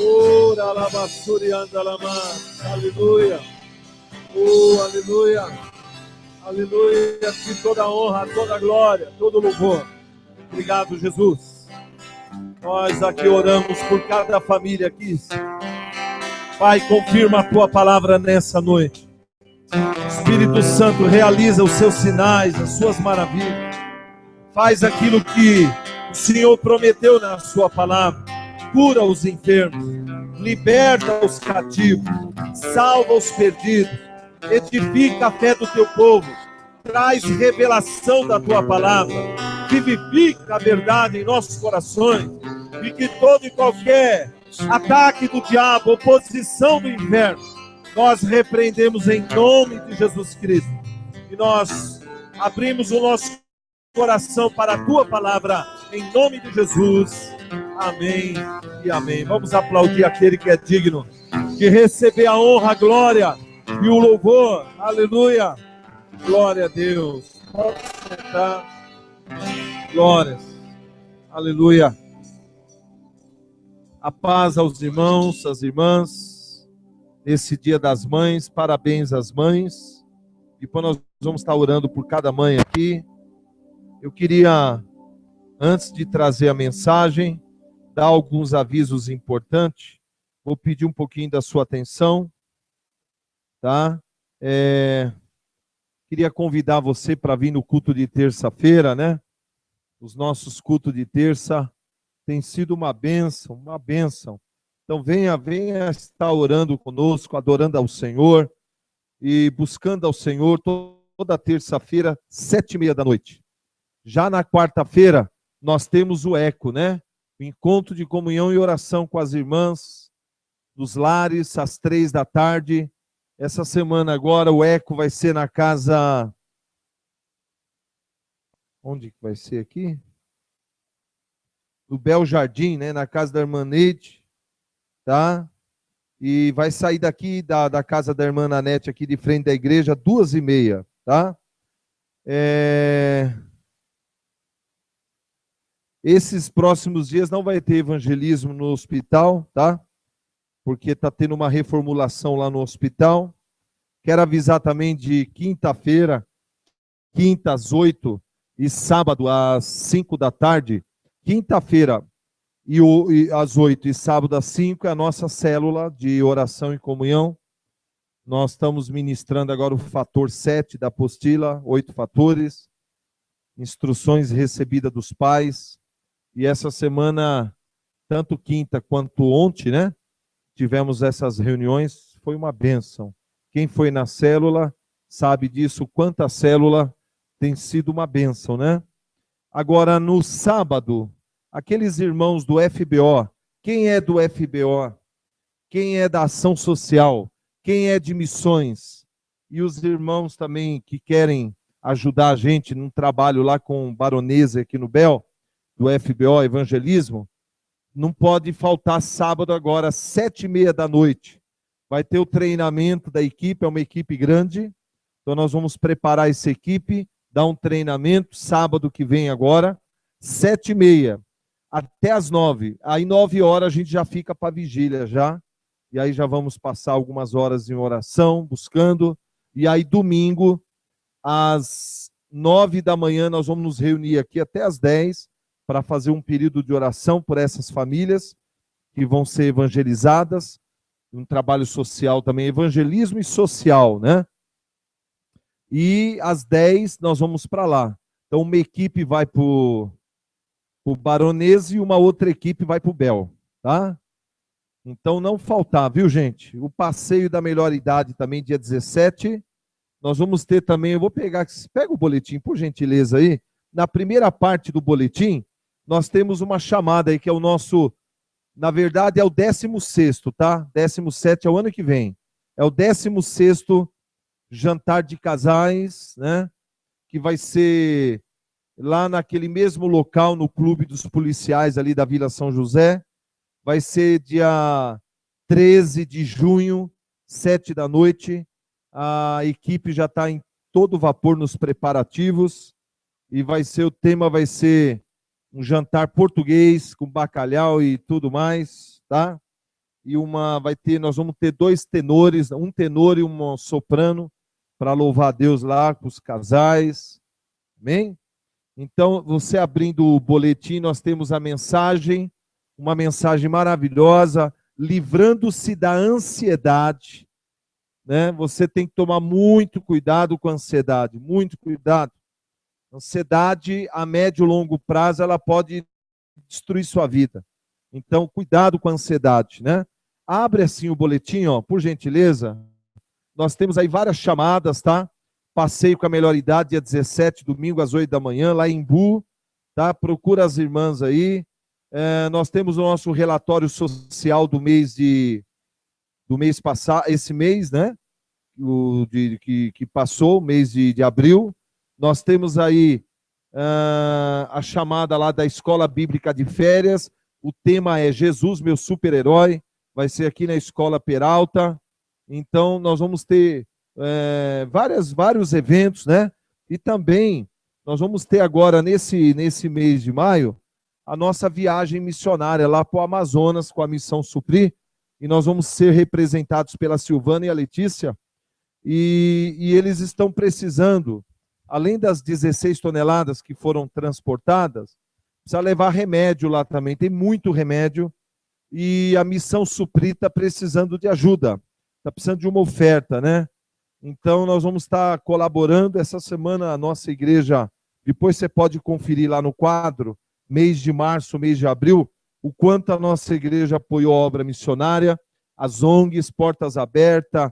Ora labassuri andalama. Aleluia. Oh, aleluia. Aleluia. Que toda honra, toda glória, todo louvor. Obrigado, Jesus. Nós aqui oramos por cada família aqui. Pai, confirma a tua palavra nessa noite. Espírito Santo, realiza os seus sinais, as suas maravilhas. Faz aquilo que o Senhor prometeu na sua palavra. Cura os enfermos, liberta os cativos, salva os perdidos, edifica a fé do teu povo, traz revelação da tua palavra, vivifica a verdade em nossos corações, e que todo e qualquer ataque do diabo, oposição do inferno, nós repreendemos em nome de Jesus Cristo. E nós abrimos o nosso coração para a tua palavra, em nome de Jesus. Amém e amém. Vamos aplaudir aquele que é digno de receber a honra, a glória e o louvor. Aleluia. Glória a Deus. Pode sentar. Glórias. Aleluia. A paz aos irmãos, às irmãs, nesse dia das mães, parabéns às mães. Depois nós vamos estar orando por cada mãe aqui. Eu queria, antes de trazer a mensagem, dar alguns avisos importantes. Vou pedir um pouquinho da sua atenção, tá? Queria convidar você para vir no culto de terça-feira, né? Os nossos cultos de terça têm sido uma bênção, uma bênção. Então venha estar orando conosco, adorando ao Senhor e buscando ao Senhor toda terça-feira, 7h30 da noite. Já na quarta-feira, nós temos o ECO, né? O encontro de comunhão e oração com as irmãs dos lares, às 3 da tarde. Essa semana agora o ECO vai ser na casa... Onde que vai ser aqui? Do Bel Jardim, né? Na casa da irmã Neide, tá? E vai sair daqui da casa da irmã Nanete, aqui de frente da igreja, 2h30, tá? Esses próximos dias não vai ter evangelismo no hospital, tá? Porque está tendo uma reformulação lá no hospital. Quero avisar também de quinta-feira, quinta às 8 e sábado às 5 da tarde. Quinta-feira às 8 e sábado às 5 é a nossa célula de oração e comunhão. Nós estamos ministrando agora o fator 7 da apostila, 8 fatores, instruções recebidas dos pais. E essa semana, tanto quinta quanto ontem, né? Tivemos essas reuniões, foi uma bênção. Quem foi na célula sabe disso, quanta célula tem sido uma bênção, né? Agora, no sábado, aqueles irmãos do FBO, quem é do FBO? Quem é da ação social? Quem é de missões? E os irmãos também que querem ajudar a gente num trabalho lá com Baronesa aqui no Bel, do FBO Evangelismo, não pode faltar sábado agora, 7h30 da noite. Vai ter o treinamento da equipe, é uma equipe grande, então nós vamos preparar essa equipe, dar um treinamento, sábado que vem agora, 7h30, até às 9h. Aí 9h a gente já fica para vigília já, e aí já vamos passar algumas horas em oração, buscando, e aí domingo, às 9 da manhã, nós vamos nos reunir aqui até às 10, para fazer um período de oração por essas famílias que vão ser evangelizadas, um trabalho social também, evangelismo e social, né? E às 10 nós vamos para lá. Então uma equipe vai para o Baronesa e uma outra equipe vai para o Bel, tá? Então não faltar, viu gente? O passeio da melhor idade também, dia 17. Nós vamos ter também, eu vou pegar, pega o boletim, por gentileza aí. Na primeira parte do boletim, nós temos uma chamada aí, que é o nosso, na verdade é o 16º, tá? 17º é o ano que vem. É o 16º jantar de casais, né? Que vai ser lá naquele mesmo local, no Clube dos Policiais ali da Vila São José. Vai ser dia 13 de junho, 7 da noite. A equipe já está em todo vapor nos preparativos. E o tema vai ser um jantar português com bacalhau e tudo mais, tá? e nós vamos ter 2 tenores, um tenor e uma soprano, para louvar a Deus lá com os casais. Amém? Então, você abrindo o boletim, nós temos a mensagem, uma mensagem maravilhosa, livrando-se da ansiedade, né? Você tem que tomar muito cuidado com a ansiedade, muito cuidado. Ansiedade a médio e longo prazo, ela pode destruir sua vida. Então, cuidado com a ansiedade, né? Abre assim o boletim, ó, por gentileza. Nós temos aí várias chamadas, tá? Passeio com a melhor idade, dia 17, domingo, às 8 da manhã, lá em Embu, tá? Procura as irmãs aí. Nós temos o nosso relatório social do mês passado, esse mês, né? Que passou, o mês de abril. Nós temos aí a chamada lá da Escola Bíblica de Férias. O tema é Jesus, meu super-herói. Vai ser aqui na Escola Peralta. Então, nós vamos ter vários eventos, né? E também, nós vamos ter agora, nesse mês de maio, a nossa viagem missionária lá para o Amazonas, com a Missão Suprir, e nós vamos ser representados pela Silvana e a Letícia, e eles estão precisando, além das 16 toneladas que foram transportadas, precisa levar remédio lá também, tem muito remédio, e a Missão Suprir está precisando de ajuda, está precisando de uma oferta, né? Então, nós vamos estar colaborando. Essa semana, a nossa igreja, depois você pode conferir lá no quadro, mês de março, mês de abril, o quanto a nossa igreja apoiou a obra missionária, as ONGs, Portas Abertas,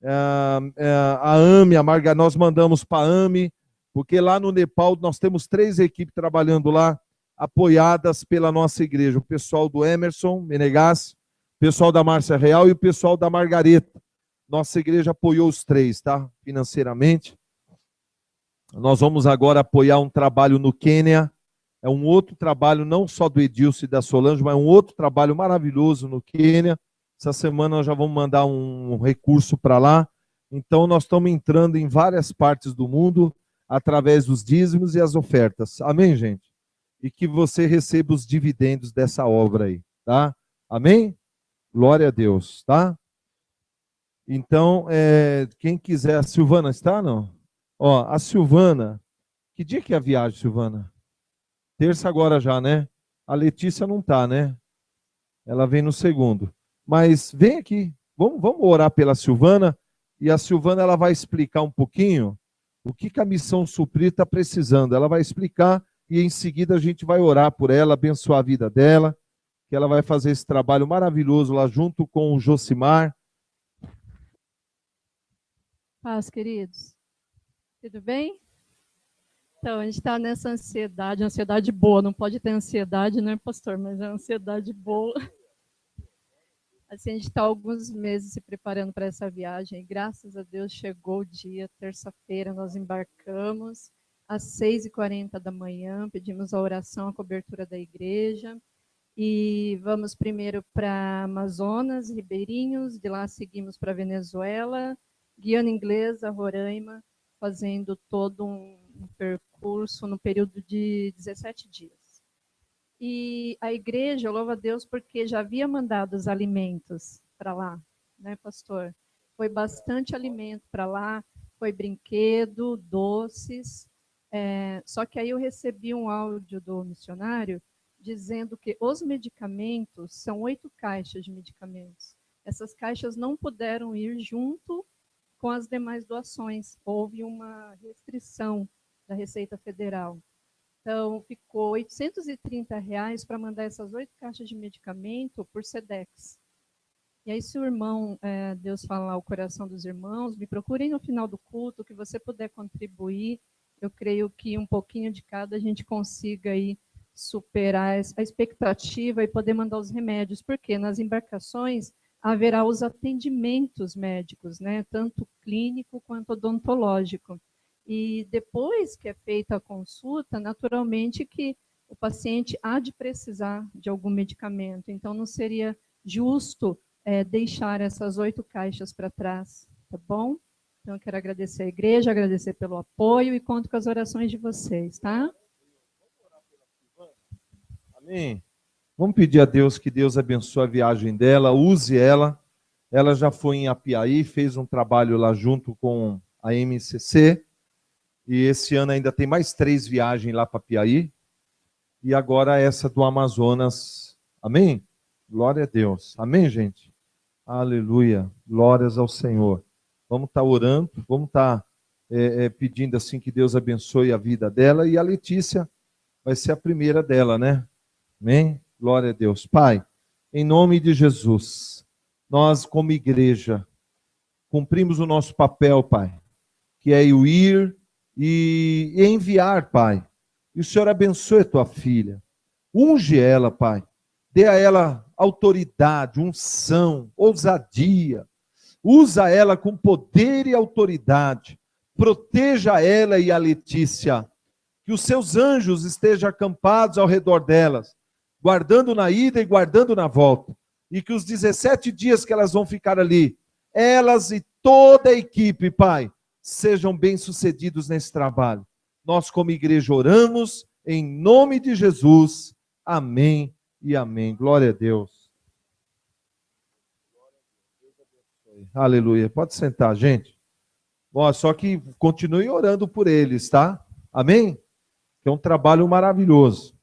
a AME, nós mandamos para a AME, porque lá no Nepal nós temos 3 equipes trabalhando lá, apoiadas pela nossa igreja, o pessoal do Emerson Menegas, o pessoal da Márcia Real e o pessoal da Margareta. Nossa igreja apoiou os 3, tá? Financeiramente. Nós vamos agora apoiar um trabalho no Quênia. É um outro trabalho, não só do Edilson e da Solange, mas um outro trabalho maravilhoso no Quênia. Essa semana nós já vamos mandar um recurso para lá. Então, nós estamos entrando em várias partes do mundo através dos dízimos e as ofertas. Amém, gente? E que você receba os dividendos dessa obra aí, tá? Amém? Glória a Deus, tá? Então, quem quiser, a Silvana está, não? Ó, a Silvana, que dia que é a viagem, Silvana? Terça agora já, né? A Letícia não está, né? Ela vem no segundo. Mas vem aqui, vamos orar pela Silvana, e a Silvana ela vai explicar um pouquinho o que a Missão Suprir está precisando. Ela vai explicar e em seguida a gente vai orar por ela, abençoar a vida dela, que ela vai fazer esse trabalho maravilhoso lá junto com o Josimar. Paz, queridos. Tudo bem? Então, a gente está nessa ansiedade boa. Não pode ter ansiedade, né, pastor? Mas é ansiedade boa. Assim, a gente está alguns meses se preparando para essa viagem. E, graças a Deus, chegou o dia, terça-feira, nós embarcamos às 6h40 da manhã. Pedimos a oração, a cobertura da igreja. E vamos primeiro para Amazonas, Ribeirinhos. De lá seguimos para Venezuela, Guiana Inglesa, Roraima, fazendo todo um percurso no período de 17 dias. E a igreja, louva a Deus, porque já havia mandado os alimentos para lá, né, pastor? Foi bastante alimento para lá, foi brinquedo, doces. Só que aí eu recebi um áudio do missionário dizendo que os medicamentos, são 8 caixas de medicamentos. Essas caixas não puderam ir junto com as demais doações. Houve uma restrição da Receita Federal. Então, ficou R$ 830 para mandar essas 8 caixas de medicamento por Sedex. E aí, se o irmão, Deus falar ao coração dos irmãos, me procurem no final do culto, que você puder contribuir. Eu creio que um pouquinho de cada a gente consiga aí superar a expectativa e poder mandar os remédios, porque nas embarcações haverá os atendimentos médicos, né, tanto clínico quanto odontológico. E depois que é feita a consulta, naturalmente que o paciente há de precisar de algum medicamento. Então, não seria justo deixar essas 8 caixas para trás, tá bom? Então, eu quero agradecer a igreja, agradecer pelo apoio e conto com as orações de vocês, tá? Amém. Vamos pedir a Deus que Deus abençoe a viagem dela, use ela. Ela já foi em Apiaí, fez um trabalho lá junto com a MCC. E esse ano ainda tem mais 3 viagens lá para Apiaí. E agora essa do Amazonas. Amém? Glória a Deus. Amém, gente? Aleluia. Glórias ao Senhor. Vamos estar orando, vamos estar pedindo assim que Deus abençoe a vida dela. E a Letícia vai ser a primeira dela, né? Amém? Glória a Deus. Pai, em nome de Jesus, nós como igreja cumprimos o nosso papel, Pai, que é o ir e enviar, Pai. E o Senhor abençoe a tua filha. Unge ela, Pai. Dê a ela autoridade, unção, ousadia. Usa ela com poder e autoridade. Proteja ela e a Letícia. Que os seus anjos estejam acampados ao redor delas, guardando na ida e guardando na volta. E que os 17 dias que elas vão ficar ali, elas e toda a equipe, Pai, sejam bem-sucedidos nesse trabalho. Nós, como igreja, oramos em nome de Jesus. Amém e amém. Glória a Deus. Aleluia. Pode sentar, gente. Bom, só que continue orando por eles, tá? Amém? Que é um trabalho maravilhoso.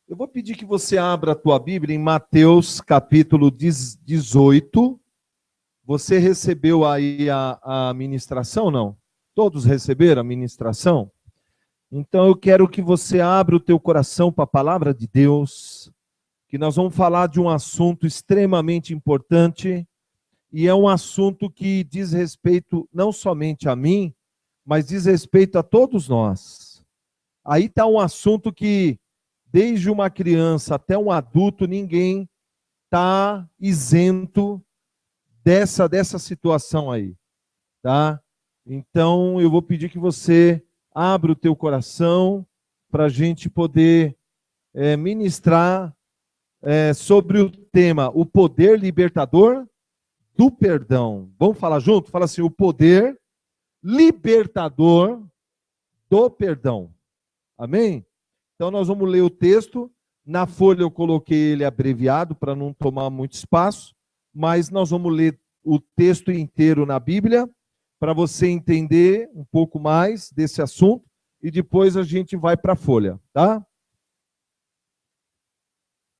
Eu vou pedir que você abra a tua Bíblia em Mateus capítulo 18. Você recebeu aí a ministração, não? Todos receberam a ministração? Então eu quero que você abra o teu coração para a palavra de Deus, que nós vamos falar de um assunto extremamente importante, e é um assunto que diz respeito não somente a mim, mas diz respeito a todos nós. Aí está um assunto que, desde uma criança até um adulto, ninguém está isento dessa situação aí, tá? Então, eu vou pedir que você abra o teu coração para a gente poder ministrar sobre o tema, o poder libertador do perdão. Vamos falar junto? Fala assim, o poder libertador do perdão. Amém? Então, nós vamos ler o texto. Na folha eu coloquei ele abreviado para não tomar muito espaço, mas nós vamos ler o texto inteiro na Bíblia, para você entender um pouco mais desse assunto, e depois a gente vai para a folha, tá?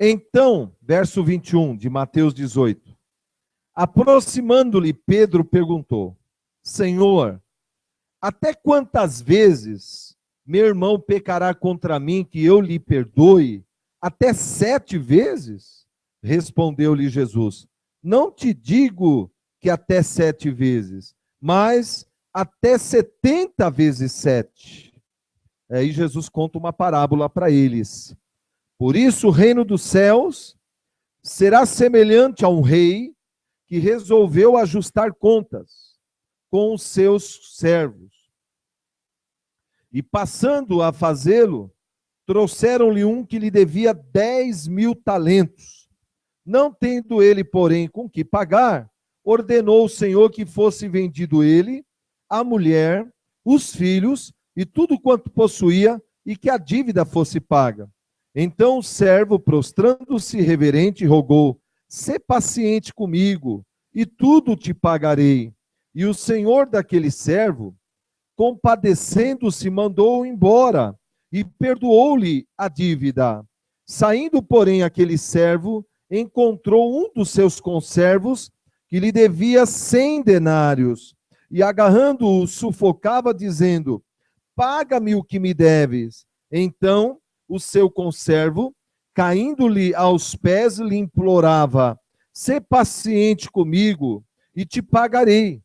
Então, verso 21 de Mateus 18. Aproximando-lhe, Pedro perguntou: Senhor, até quantas vezes meu irmão pecará contra mim que eu lhe perdoe? Até 7 vezes? Respondeu-lhe Jesus: Não te digo que até 7 vezes, mas até 70 vezes 7. Aí Jesus conta uma parábola para eles. Por isso o reino dos céus será semelhante a um rei que resolveu ajustar contas com os seus servos. E passando a fazê-lo, trouxeram-lhe um que lhe devia 10.000 talentos. Não tendo ele, porém, com que pagar, ordenou o Senhor que fosse vendido ele, a mulher, os filhos e tudo quanto possuía, e que a dívida fosse paga. Então o servo, prostrando-se reverente, rogou: Sê paciente comigo, e tudo te pagarei. E o senhor daquele servo, compadecendo-se, mandou-o embora, e perdoou-lhe a dívida. Saindo, porém, aquele servo, encontrou um dos seus conservos, que lhe devia 100 denários, e agarrando-o, sufocava, dizendo: Paga-me o que me deves. Então o seu conservo, caindo-lhe aos pés, lhe implorava: Sê paciente comigo, e te pagarei.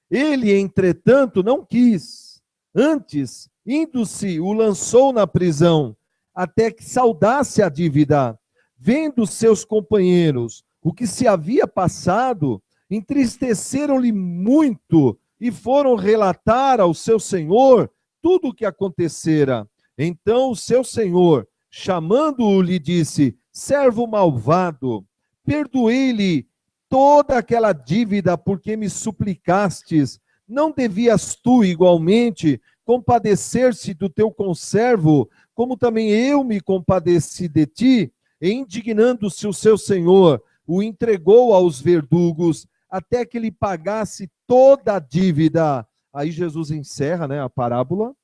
Ele, entretanto, não quis. Antes, indo-se, o lançou na prisão, até que saldasse a dívida. Vendo seus companheiros o que se havia passado, entristeceram-lhe muito e foram relatar ao seu senhor tudo o que acontecera. Então o seu senhor, chamando-o, lhe disse: Servo malvado, perdoei-lhe toda aquela dívida porque me suplicastes. Não devias tu igualmente compadecer-se do teu conservo, como também eu me compadeci de ti, e indignando-se o seu senhor, o entregou aos verdugos, até que ele pagasse toda a dívida. Aí Jesus encerra, né, a parábola,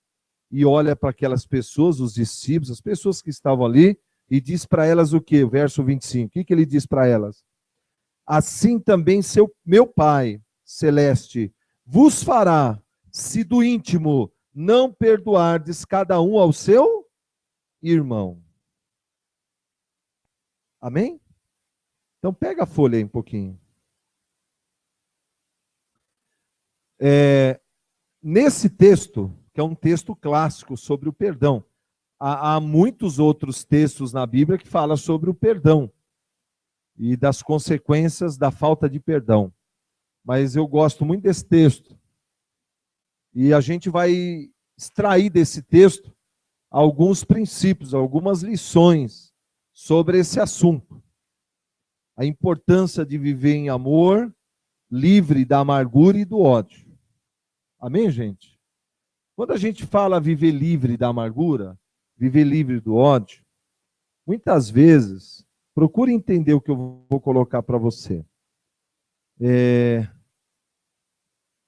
e olha para aquelas pessoas, os discípulos, as pessoas que estavam ali, e diz para elas o quê? Verso 25. O que ele diz para elas? Assim também meu Pai celeste vos fará, se do íntimo não perdoardes cada um ao seu irmão. Amém? Então pega a folha aí um pouquinho. Nesse texto, que é um texto clássico sobre o perdão, há muitos outros textos na Bíblia que falam sobre o perdão e das consequências da falta de perdão. Mas eu gosto muito desse texto. E a gente vai extrair desse texto alguns princípios, algumas lições sobre esse assunto. A importância de viver em amor, livre da amargura e do ódio. Amém, gente? Quando a gente fala viver livre da amargura, viver livre do ódio, muitas vezes, procure entender o que eu vou colocar para você.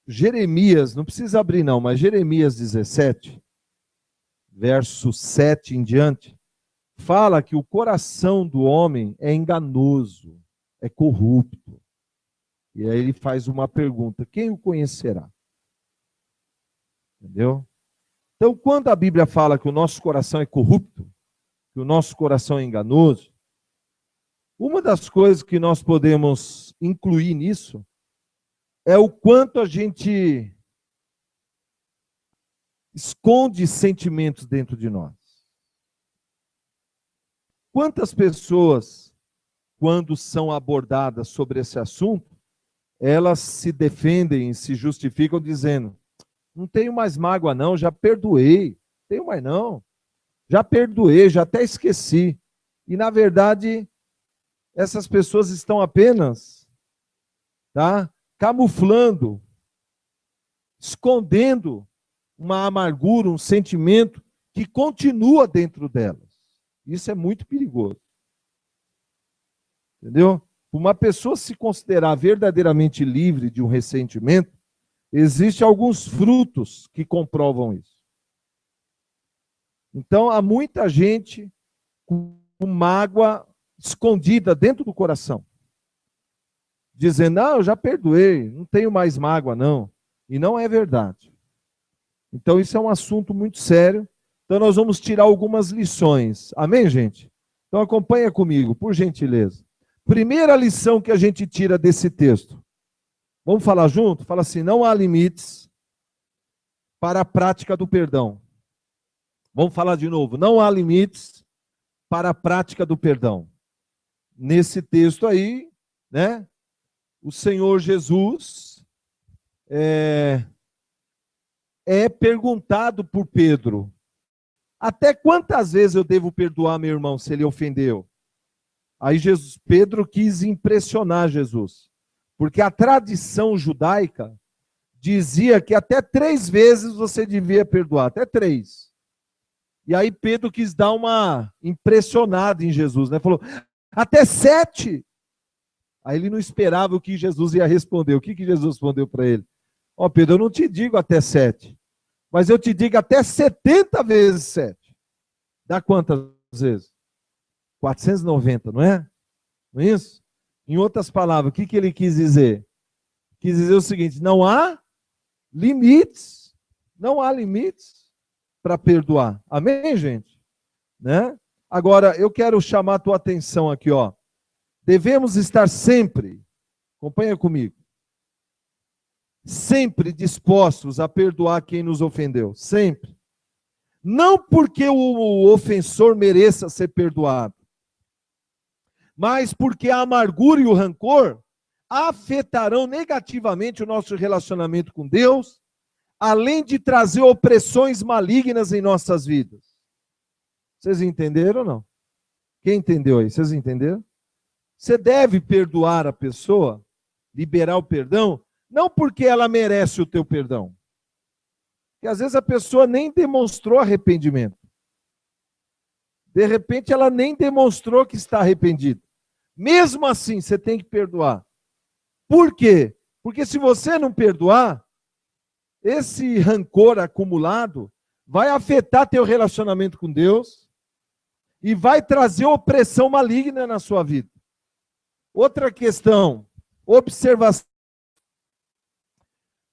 Jeremias, não precisa abrir não, mas Jeremias 17, verso 7 em diante, fala que o coração do homem é enganoso, é corrupto. E aí ele faz uma pergunta: quem o conhecerá? Entendeu? Então, quando a Bíblia fala que o nosso coração é corrupto, que o nosso coração é enganoso, uma das coisas que nós podemos incluir nisso é o quanto a gente esconde sentimentos dentro de nós. Quantas pessoas, quando são abordadas sobre esse assunto, elas se defendem, se justificam dizendo: não tenho mais mágoa não, já perdoei, não tenho mais não, já perdoei, já até esqueci. E na verdade, essas pessoas estão apenas, camuflando, escondendo uma amargura, um sentimento que continua dentro delas. Isso é muito perigoso. Entendeu? Uma pessoa se considerar verdadeiramente livre de um ressentimento, existem alguns frutos que comprovam isso. Então, há muita gente com mágoa escondida dentro do coração, dizendo: não, eu já perdoei, não tenho mais mágoa não. E não é verdade. Então, isso é um assunto muito sério. Então, nós vamos tirar algumas lições. Amém, gente? Então, acompanha comigo, por gentileza. Primeira lição que a gente tira desse texto. Vamos falar junto? Fala assim: não há limites para a prática do perdão. Vamos falar de novo. Não há limites para a prática do perdão. Nesse texto aí, né? O Senhor Jesus é perguntado por Pedro: até quantas vezes eu devo perdoar meu irmão se ele ofendeu? Aí Pedro quis impressionar Jesus, porque a tradição judaica dizia que até 3 vezes você devia perdoar, até 3. E aí Pedro quis dar uma impressionada em Jesus, né? Falou: até 7. Aí ele não esperava o que Jesus ia responder. O que Jesus respondeu para ele? Ó, Pedro, eu não te digo até 7, mas eu te digo até 70 vezes 7. Dá quantas vezes? 490, não é? Não é isso? Em outras palavras, o que ele quis dizer? Quis dizer o seguinte: não há limites. Não há limites para perdoar. Amém, gente? Né? Agora, eu quero chamar a tua atenção aqui, ó. Devemos estar sempre, acompanha comigo, sempre dispostos a perdoar quem nos ofendeu. Sempre. Não porque o ofensor mereça ser perdoado, mas porque a amargura e o rancor afetarão negativamente o nosso relacionamento com Deus, além de trazer opressões malignas em nossas vidas. Vocês entenderam ou não? Quem entendeu aí? Vocês entenderam? Você deve perdoar a pessoa, liberar o perdão, não porque ela merece o teu perdão. Porque às vezes a pessoa nem demonstrou arrependimento. De repente, ela nem demonstrou que está arrependida. Mesmo assim, você tem que perdoar. Por quê? Porque se você não perdoar, esse rancor acumulado vai afetar teu relacionamento com Deus e vai trazer opressão maligna na sua vida. Outra questão, observação.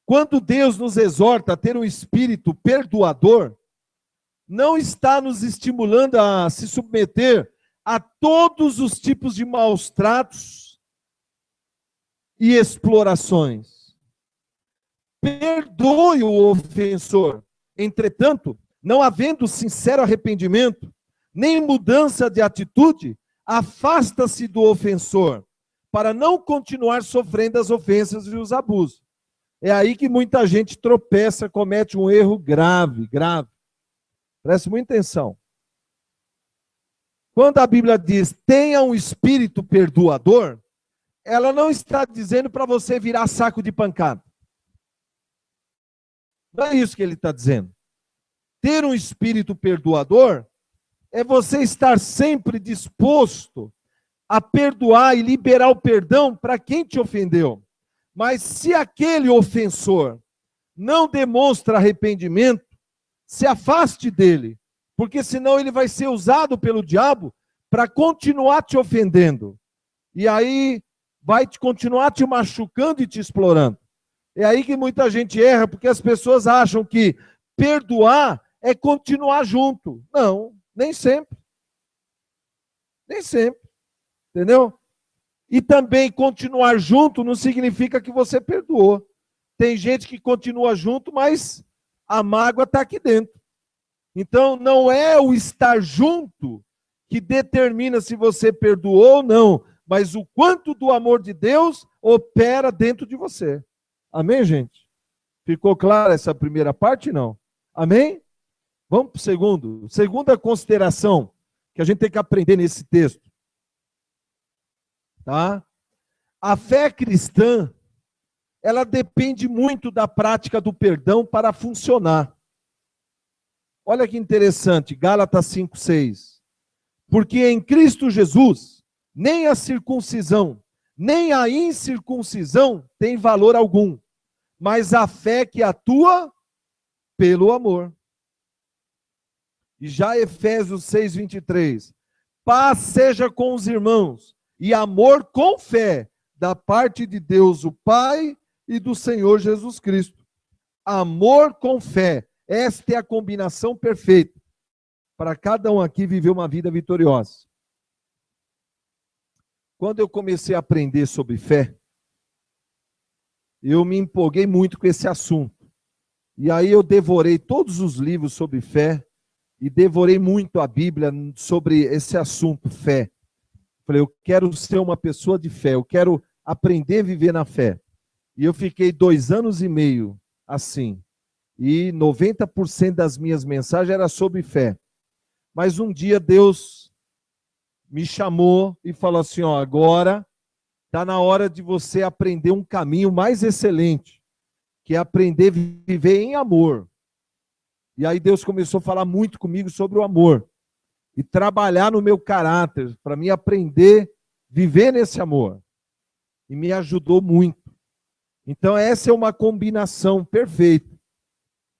Quando Deus nos exorta a ter um espírito perdoador, não está nos estimulando a se submeter a todos os tipos de maus tratos e explorações. Perdoe o ofensor. Entretanto, não havendo sincero arrependimento, nem mudança de atitude, afasta-se do ofensor, para não continuar sofrendo as ofensas e os abusos. É aí que muita gente tropeça, comete um erro grave, grave. Preste muita atenção. Quando a Bíblia diz, tenha um espírito perdoador, ela não está dizendo para você virar saco de pancada. Não é isso que ele está dizendo. Ter um espírito perdoador é você estar sempre disposto a perdoar e liberar o perdão para quem te ofendeu. Mas se aquele ofensor não demonstra arrependimento, se afaste dele, porque senão ele vai ser usado pelo diabo para continuar te ofendendo. E aí vai continuar te machucando e te explorando. É aí que muita gente erra, porque as pessoas acham que perdoar é continuar junto. Não, nem sempre. Nem sempre. Entendeu? E também continuar junto não significa que você perdoou. Tem gente que continua junto, mas a mágoa está aqui dentro. Então, não é o estar junto que determina se você perdoou ou não, mas o quanto do amor de Deus opera dentro de você. Amém, gente? Ficou clara essa primeira parte? Não. Amém? Vamos para o segundo. Segunda consideração que a gente tem que aprender nesse texto. Tá? A fé cristã, ela depende muito da prática do perdão para funcionar. Olha que interessante, Gálatas 5:6. Porque em Cristo Jesus, nem a circuncisão, nem a incircuncisão tem valor algum, mas a fé que atua pelo amor. E já Efésios 6:23. Paz seja com os irmãos, e amor com fé, da parte de Deus o Pai e do Senhor Jesus Cristo. Amor com fé. Esta é a combinação perfeita para cada um aqui viver uma vida vitoriosa. Quando eu comecei a aprender sobre fé, eu me empolguei muito com esse assunto. E aí eu devorei todos os livros sobre fé e devorei muito a Bíblia sobre esse assunto, fé. Falei, eu quero ser uma pessoa de fé, eu quero aprender a viver na fé. E eu fiquei 2 anos e meio assim. E 90% das minhas mensagens era sobre fé. Mas um dia Deus me chamou e falou assim, ó, agora está na hora de você aprender um caminho mais excelente, que é aprender a viver em amor. E aí Deus começou a falar muito comigo sobre o amor. E trabalhar no meu caráter, para mim aprender a viver nesse amor. E me ajudou muito. Então essa é uma combinação perfeita.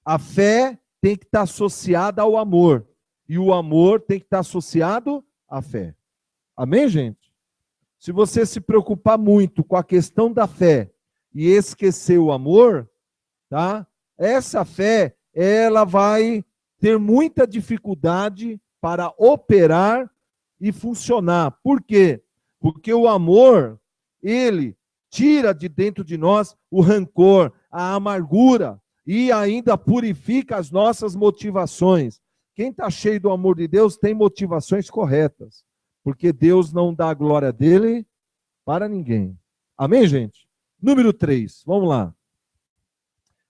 A fé tem que estar associada ao amor. E o amor tem que estar associado à fé. Amém, gente? Se você se preocupar muito com a questão da fé e esquecer o amor, tá? Essa fé, ela vai ter muita dificuldade para operar e funcionar. Por quê? Porque o amor, ele tira de dentro de nós o rancor, a amargura e ainda purifica as nossas motivações. Quem está cheio do amor de Deus tem motivações corretas, porque Deus não dá a glória dele para ninguém. Amém, gente? Número 3, vamos lá.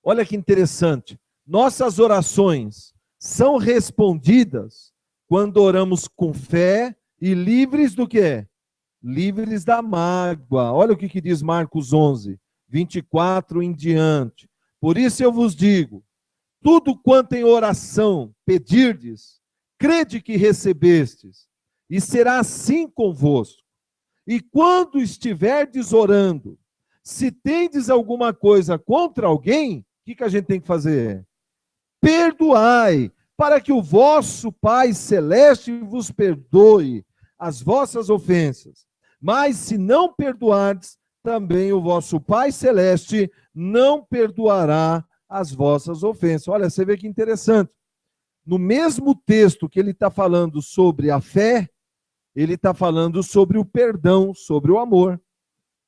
Olha que interessante. Nossas orações são respondidas quando oramos com fé e livres do quê? Livres da mágoa. Olha o que diz Marcos 11, 24 em diante. Por isso eu vos digo, tudo quanto em oração pedirdes, crede que recebestes, e será assim convosco. E quando estiverdes orando, se tendes alguma coisa contra alguém, o que a gente tem que fazer? Perdoai, para que o vosso Pai Celeste vos perdoe as vossas ofensas. Mas se não perdoardes, também o vosso Pai Celeste não perdoará as vossas ofensas. Olha, você vê que interessante. No mesmo texto que ele está falando sobre a fé, ele está falando sobre o perdão, sobre o amor.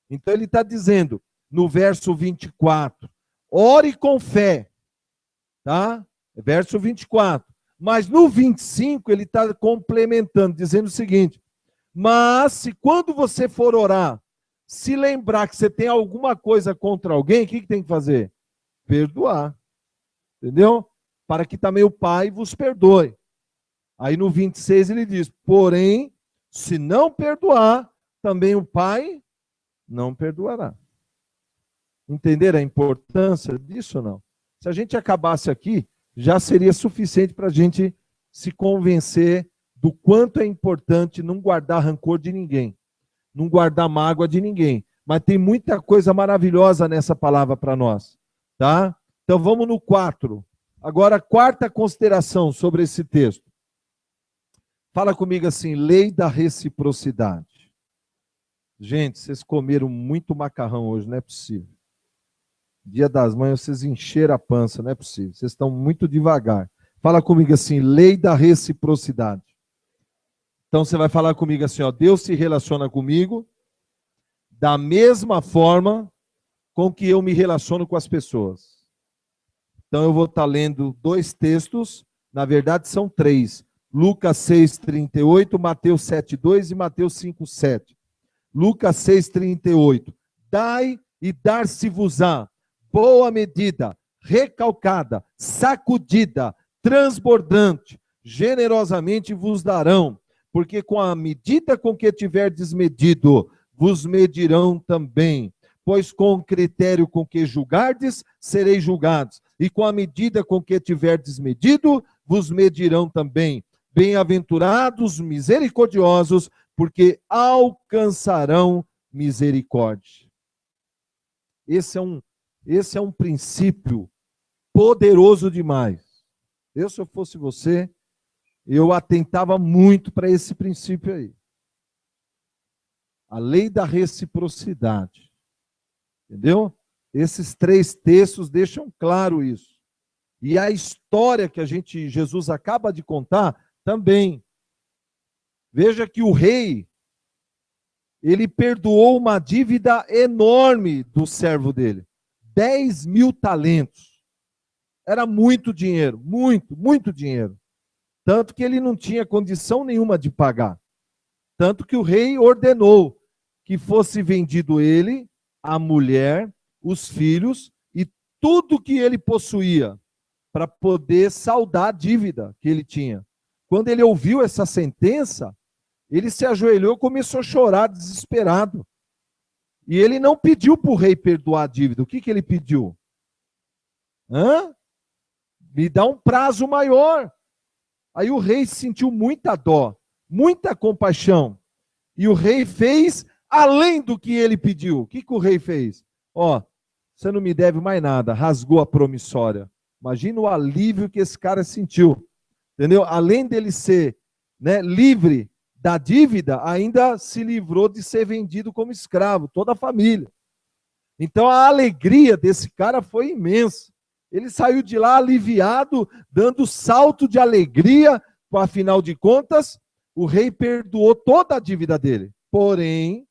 Então ele está dizendo, no verso 24, ore com fé, tá? Verso 24. Mas no 25 ele está complementando, dizendo o seguinte, mas se quando você for orar, se lembrar que você tem alguma coisa contra alguém, o que tem que fazer? Perdoar. Entendeu? Para que também o Pai vos perdoe. Aí no 26 ele diz, porém, se não perdoar, também o Pai não perdoará. Entenderam a importância disso ou não? Se a gente acabasse aqui, já seria suficiente para a gente se convencer do quanto é importante não guardar rancor de ninguém, não guardar mágoa de ninguém. Mas tem muita coisa maravilhosa nessa palavra para nós, tá? Então vamos no 4. Agora, a quarta consideração sobre esse texto. Fala comigo assim, lei da reciprocidade. Gente, vocês comeram muito macarrão hoje, não é possível. Dia das Mães, vocês encheram a pança, não é possível. Vocês estão muito devagar. Fala comigo assim, lei da reciprocidade. Então você vai falar comigo assim, ó, Deus se relaciona comigo da mesma forma com que eu me relaciono com as pessoas. Então eu vou estar lendo 2 textos, na verdade são 3. Lucas 6:38, Mateus 7:2 e Mateus 5:7. Lucas 6:38. Dai e dar-se-vos-á boa medida, recalcada, sacudida, transbordante, generosamente vos darão, porque com a medida com que tiverdes medido, vos medirão também. Pois com o critério com que julgardes, sereis julgados, e com a medida com que tiverdes medido, vos medirão também. Bem-aventurados misericordiosos, porque alcançarão misericórdia. Esse é um princípio poderoso demais. Se eu fosse você, eu atentava muito para esse princípio aí. A lei da reciprocidade. Entendeu? Esses 3 textos deixam claro isso. E a história que Jesus acaba de contar também. Veja que o rei, ele perdoou uma dívida enorme do servo dele. 10.000 talentos. Era muito dinheiro, muito dinheiro. Tanto que ele não tinha condição nenhuma de pagar. Tanto que o rei ordenou que fosse vendido ele, a mulher, os filhos e tudo que ele possuía para poder saldar a dívida que ele tinha. Quando ele ouviu essa sentença, ele se ajoelhou e começou a chorar desesperado. E ele não pediu para o rei perdoar a dívida. O que ele pediu? Me dá um prazo maior. Aí o rei sentiu muita dó, muita compaixão. E o rei fez além do que ele pediu. O que o rei fez? Você não me deve mais nada. Rasgou a promissória. Imagina o alívio que esse cara sentiu. Entendeu? Além dele ser livre da dívida, ainda se livrou de ser vendido como escravo, toda a família. Então a alegria desse cara foi imensa. Ele saiu de lá aliviado, dando salto de alegria, afinal de contas, o rei perdoou toda a dívida dele. Porém,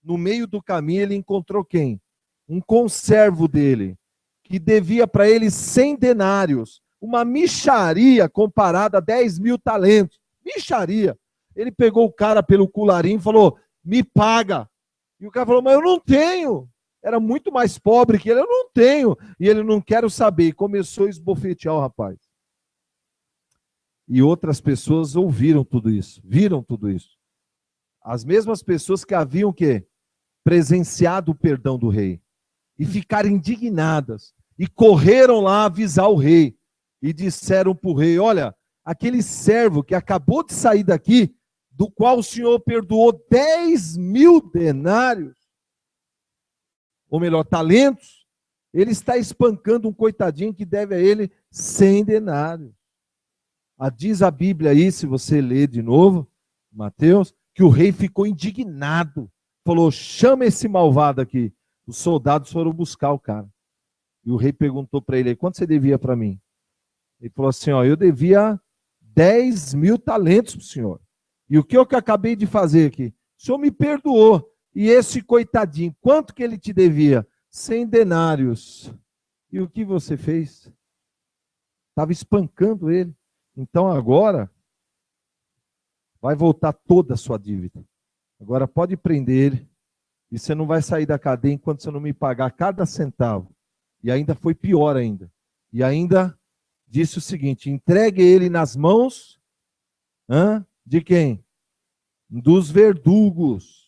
no meio do caminho ele encontrou quem? Um conservo dele, que devia para ele 100 denários, uma mixaria comparada a 10.000 talentos. Mixaria. Ele pegou o cara pelo colarinho e falou, me paga. E o cara falou, mas eu não tenho. Era muito mais pobre que ele, eu não tenho. E ele, não quero saber. E começou a esbofetear o rapaz. E outras pessoas ouviram tudo isso, viram tudo isso. As mesmas pessoas que haviam o quê? Presenciado o perdão do rei. E ficaram indignadas. E correram lá avisar o rei. E disseram para o rei, olha, aquele servo que acabou de sair daqui, do qual o Senhor perdoou 10.000 denários, ou melhor, talentos, ele está espancando um coitadinho que deve a ele 100 denários. Diz a Bíblia aí, se você ler de novo, Mateus, que o rei ficou indignado. Falou, chama esse malvado aqui. Os soldados foram buscar o cara. E o rei perguntou para ele, quanto você devia para mim? Ele falou assim, eu devia 10.000 talentos para o senhor. E o que eu acabei de fazer aqui? O senhor me perdoou. E esse coitadinho, quanto que ele te devia? 100 denários. E o que você fez? Estava espancando ele. Então agora, vai voltar toda a sua dívida. Agora pode prender ele. E você não vai sair da cadeia enquanto você não me pagar cada centavo. E ainda foi pior ainda. E ainda disse o seguinte, entregue ele nas mãos de quem? Dos verdugos.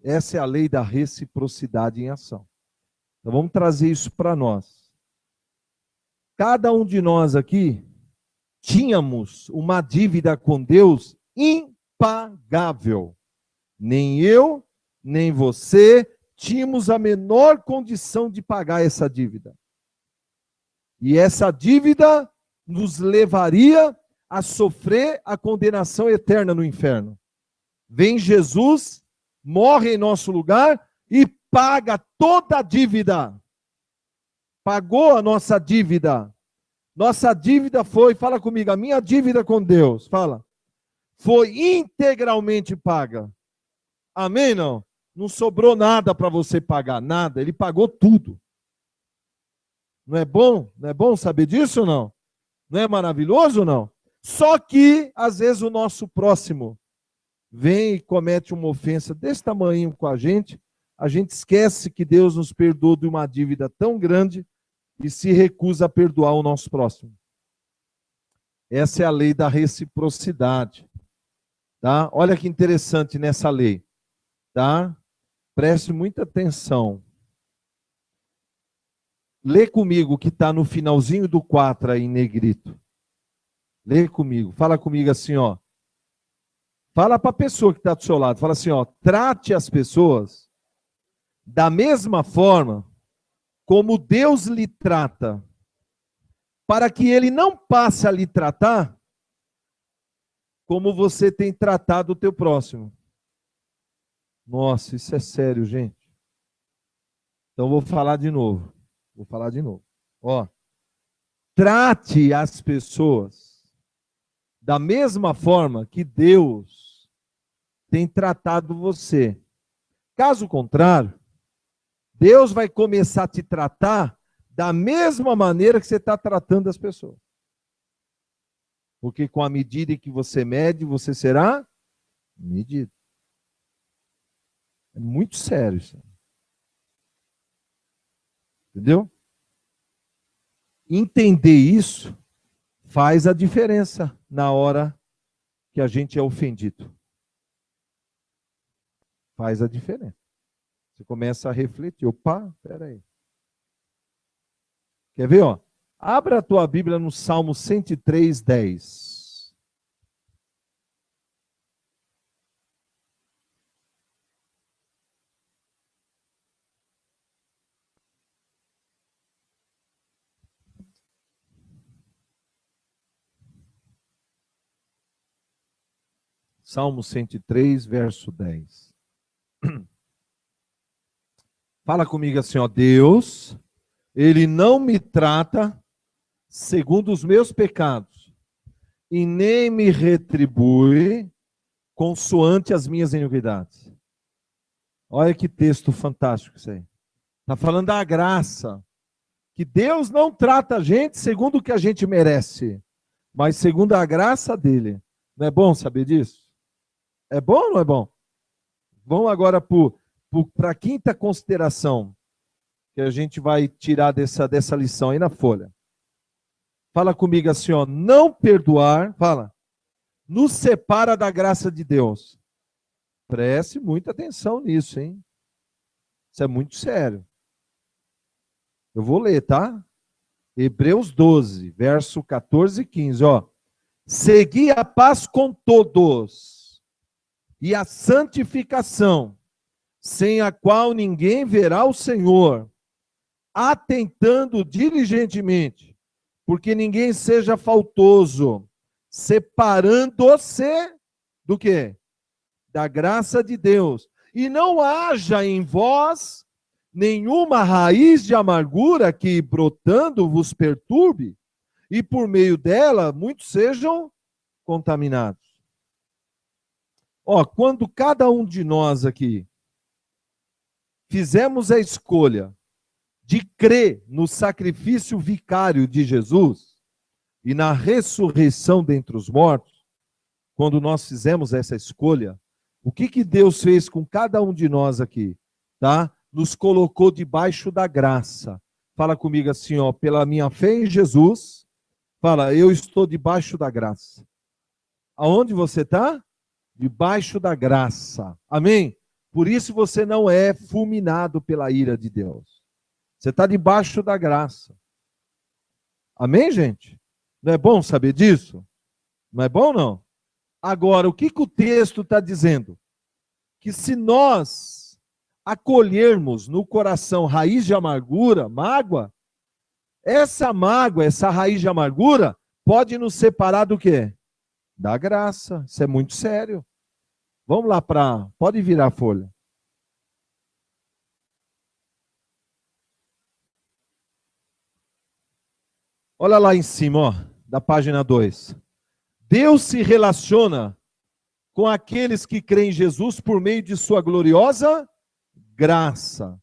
Essa é a lei da reciprocidade em ação. Então vamos trazer isso para nós. Cada um de nós aqui tínhamos uma dívida com Deus impagável. Nem eu, nem você tínhamos a menor condição de pagar essa dívida. E essa dívida nos levaria a sofrer a condenação eterna no inferno. Vem Jesus, morre em nosso lugar e paga toda a dívida. Pagou a nossa dívida. Nossa dívida foi, fala comigo, a minha dívida com Deus, fala, foi integralmente paga. Amém, não? Não sobrou nada para você pagar, nada. Ele pagou tudo. Não é bom? Não é bom saber disso ou não? Não é maravilhoso ou não? Só que, às vezes, o nosso próximo vem e comete uma ofensa desse tamanho com a gente esquece que Deus nos perdoou de uma dívida tão grande e se recusa a perdoar o nosso próximo. Essa é a lei da reciprocidade. Tá? Olha que interessante nessa lei. Tá? Preste muita atenção. Lê comigo o que está no finalzinho do 4 aí em negrito. Lê comigo. Fala comigo assim, ó. Fala para a pessoa que está do seu lado. Fala assim, ó. Trate as pessoas da mesma forma como Deus lhe trata, para que ele não passe a lhe tratar como você tem tratado o teu próximo. Nossa, isso é sério, gente. Então vou falar de novo. Ó, trate as pessoas da mesma forma que Deus tem tratado você. Caso contrário, Deus vai começar a te tratar da mesma maneira que você está tratando as pessoas. Porque com a medida em que você mede, você será medido. É muito sério isso. Entendeu? Entender isso faz a diferença na hora que a gente é ofendido. Faz a diferença. Você começa a refletir. Opa, peraí. Quer ver, ó? Abra a tua Bíblia no Salmo 103, 10. Salmo 103, verso 10. Fala comigo assim, ó. Deus, Ele não me trata segundo os meus pecados, e nem me retribui consoante as minhas iniquidades. Olha que texto fantástico isso aí. Está falando da graça. Que Deus não trata a gente segundo o que a gente merece, mas segundo a graça dele. Não é bom saber disso? É bom ou não é bom? Vamos agora para a quinta consideração que a gente vai tirar dessa lição aí na folha. Fala comigo assim, ó. Não perdoar, fala, nos separa da graça de Deus. Preste muita atenção nisso, hein? Isso é muito sério. Eu vou ler, tá? Hebreus 12, verso 14 e 15, ó. Segui a paz com todos e a santificação, sem a qual ninguém verá o Senhor, atentando diligentemente, porque ninguém seja faltoso, separando-se do quê? Da graça de Deus. E não haja em vós nenhuma raiz de amargura que, brotando, vos perturbe, e por meio dela muitos sejam contaminados. Ó, quando cada um de nós aqui fizemos a escolha de crer no sacrifício vicário de Jesus e na ressurreição dentre os mortos, quando nós fizemos essa escolha, o que Deus fez com cada um de nós aqui, tá? Nos colocou debaixo da graça. Fala comigo assim, ó, pela minha fé em Jesus, fala, eu estou debaixo da graça. Aonde você está? Debaixo da graça. Amém? Por isso você não é fulminado pela ira de Deus. Você está debaixo da graça. Amém, gente? Não é bom saber disso? Não é bom, não? Agora, o que o texto está dizendo? Que se nós acolhermos no coração raiz de amargura, mágoa, essa mágoa, essa raiz de amargura, pode nos separar do quê? Da graça. Isso é muito sério. Vamos lá para... Pode virar a folha. Olha lá em cima, ó, da página 2. Deus se relaciona com aqueles que creem em Jesus por meio de sua gloriosa graça.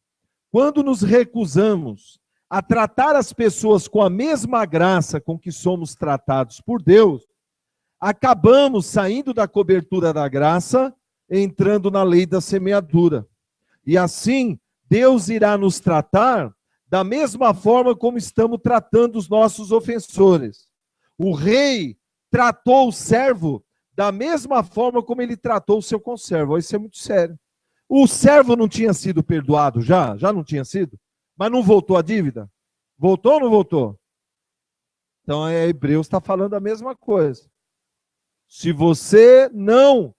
Quando nos recusamos a tratar as pessoas com a mesma graça com que somos tratados por Deus, acabamos saindo da cobertura da graça, entrando na lei da semeadura. E assim, Deus irá nos tratar da mesma forma como estamos tratando os nossos ofensores. O rei tratou o servo da mesma forma como ele tratou o seu conservo. Isso é muito sério. O servo não tinha sido perdoado já? Já não tinha sido? Mas não voltou a dívida? Voltou ou não voltou? Então, Hebreus está falando a mesma coisa. Se você não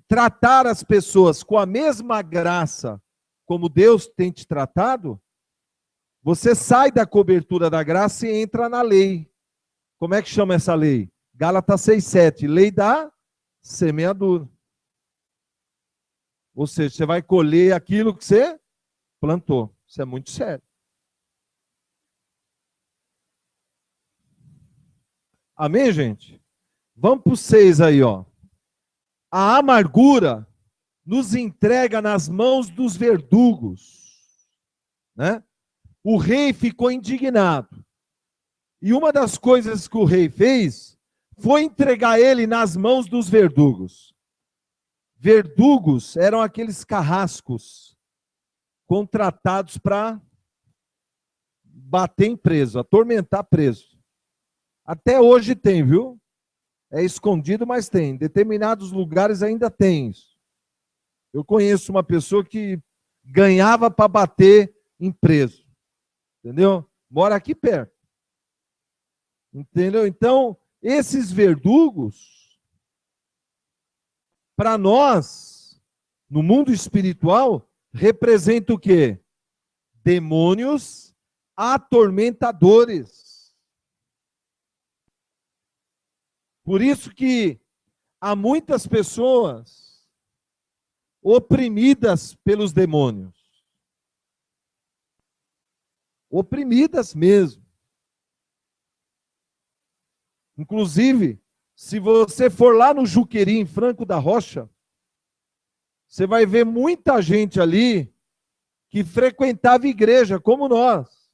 tratar as pessoas com a mesma graça como Deus tem te tratado, você sai da cobertura da graça e entra na lei. Como é que chama essa lei? Gálatas 6:7, lei da semeadura. Ou seja, você vai colher aquilo que você plantou. Isso é muito sério. Amém, gente? Vamos para o 6 aí, ó. A amargura nos entrega nas mãos dos verdugos, né? O rei ficou indignado. E uma das coisas que o rei fez foi entregar ele nas mãos dos verdugos. Verdugos eram aqueles carrascos contratados para bater em preso, atormentar preso. Até hoje tem, viu? É escondido, mas tem. Em determinados lugares ainda tem isso. Eu conheço uma pessoa que ganhava para bater em preso. Entendeu? Mora aqui perto. Entendeu? Então, esses verdugos, para nós, no mundo espiritual, representam o quê? Demônios atormentadores. Por isso que há muitas pessoas oprimidas pelos demônios. Oprimidas mesmo. Inclusive, se você for lá no Juqueri, em Franco da Rocha, você vai ver muita gente ali que frequentava igreja, como nós,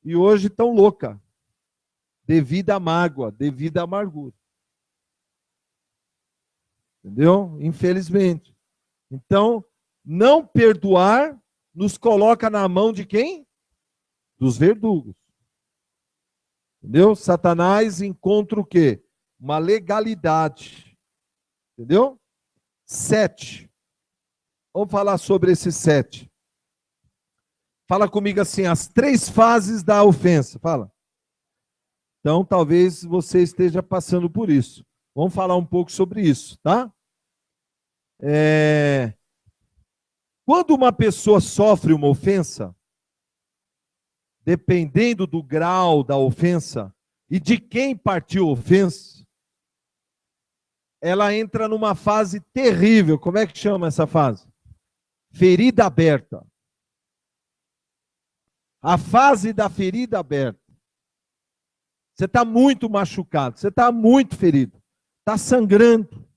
e hoje estão louca, devido à mágoa, devido à amargura. Entendeu? Infelizmente. Então, não perdoar nos coloca na mão de quem? Dos verdugos. Entendeu? Satanás encontra o quê? Uma legalidade. Entendeu? 7. Vamos falar sobre esse 7. Fala comigo assim, as 3 fases da ofensa. Fala. Então, talvez você esteja passando por isso. Vamos falar um pouco sobre isso, tá? Quando uma pessoa sofre uma ofensa, dependendo do grau da ofensa e de quem partiu a ofensa, ela entra numa fase terrível. Como é que chama essa fase? Ferida aberta. A fase da ferida aberta. Você está muito machucado, você está muito ferido, está sangrando.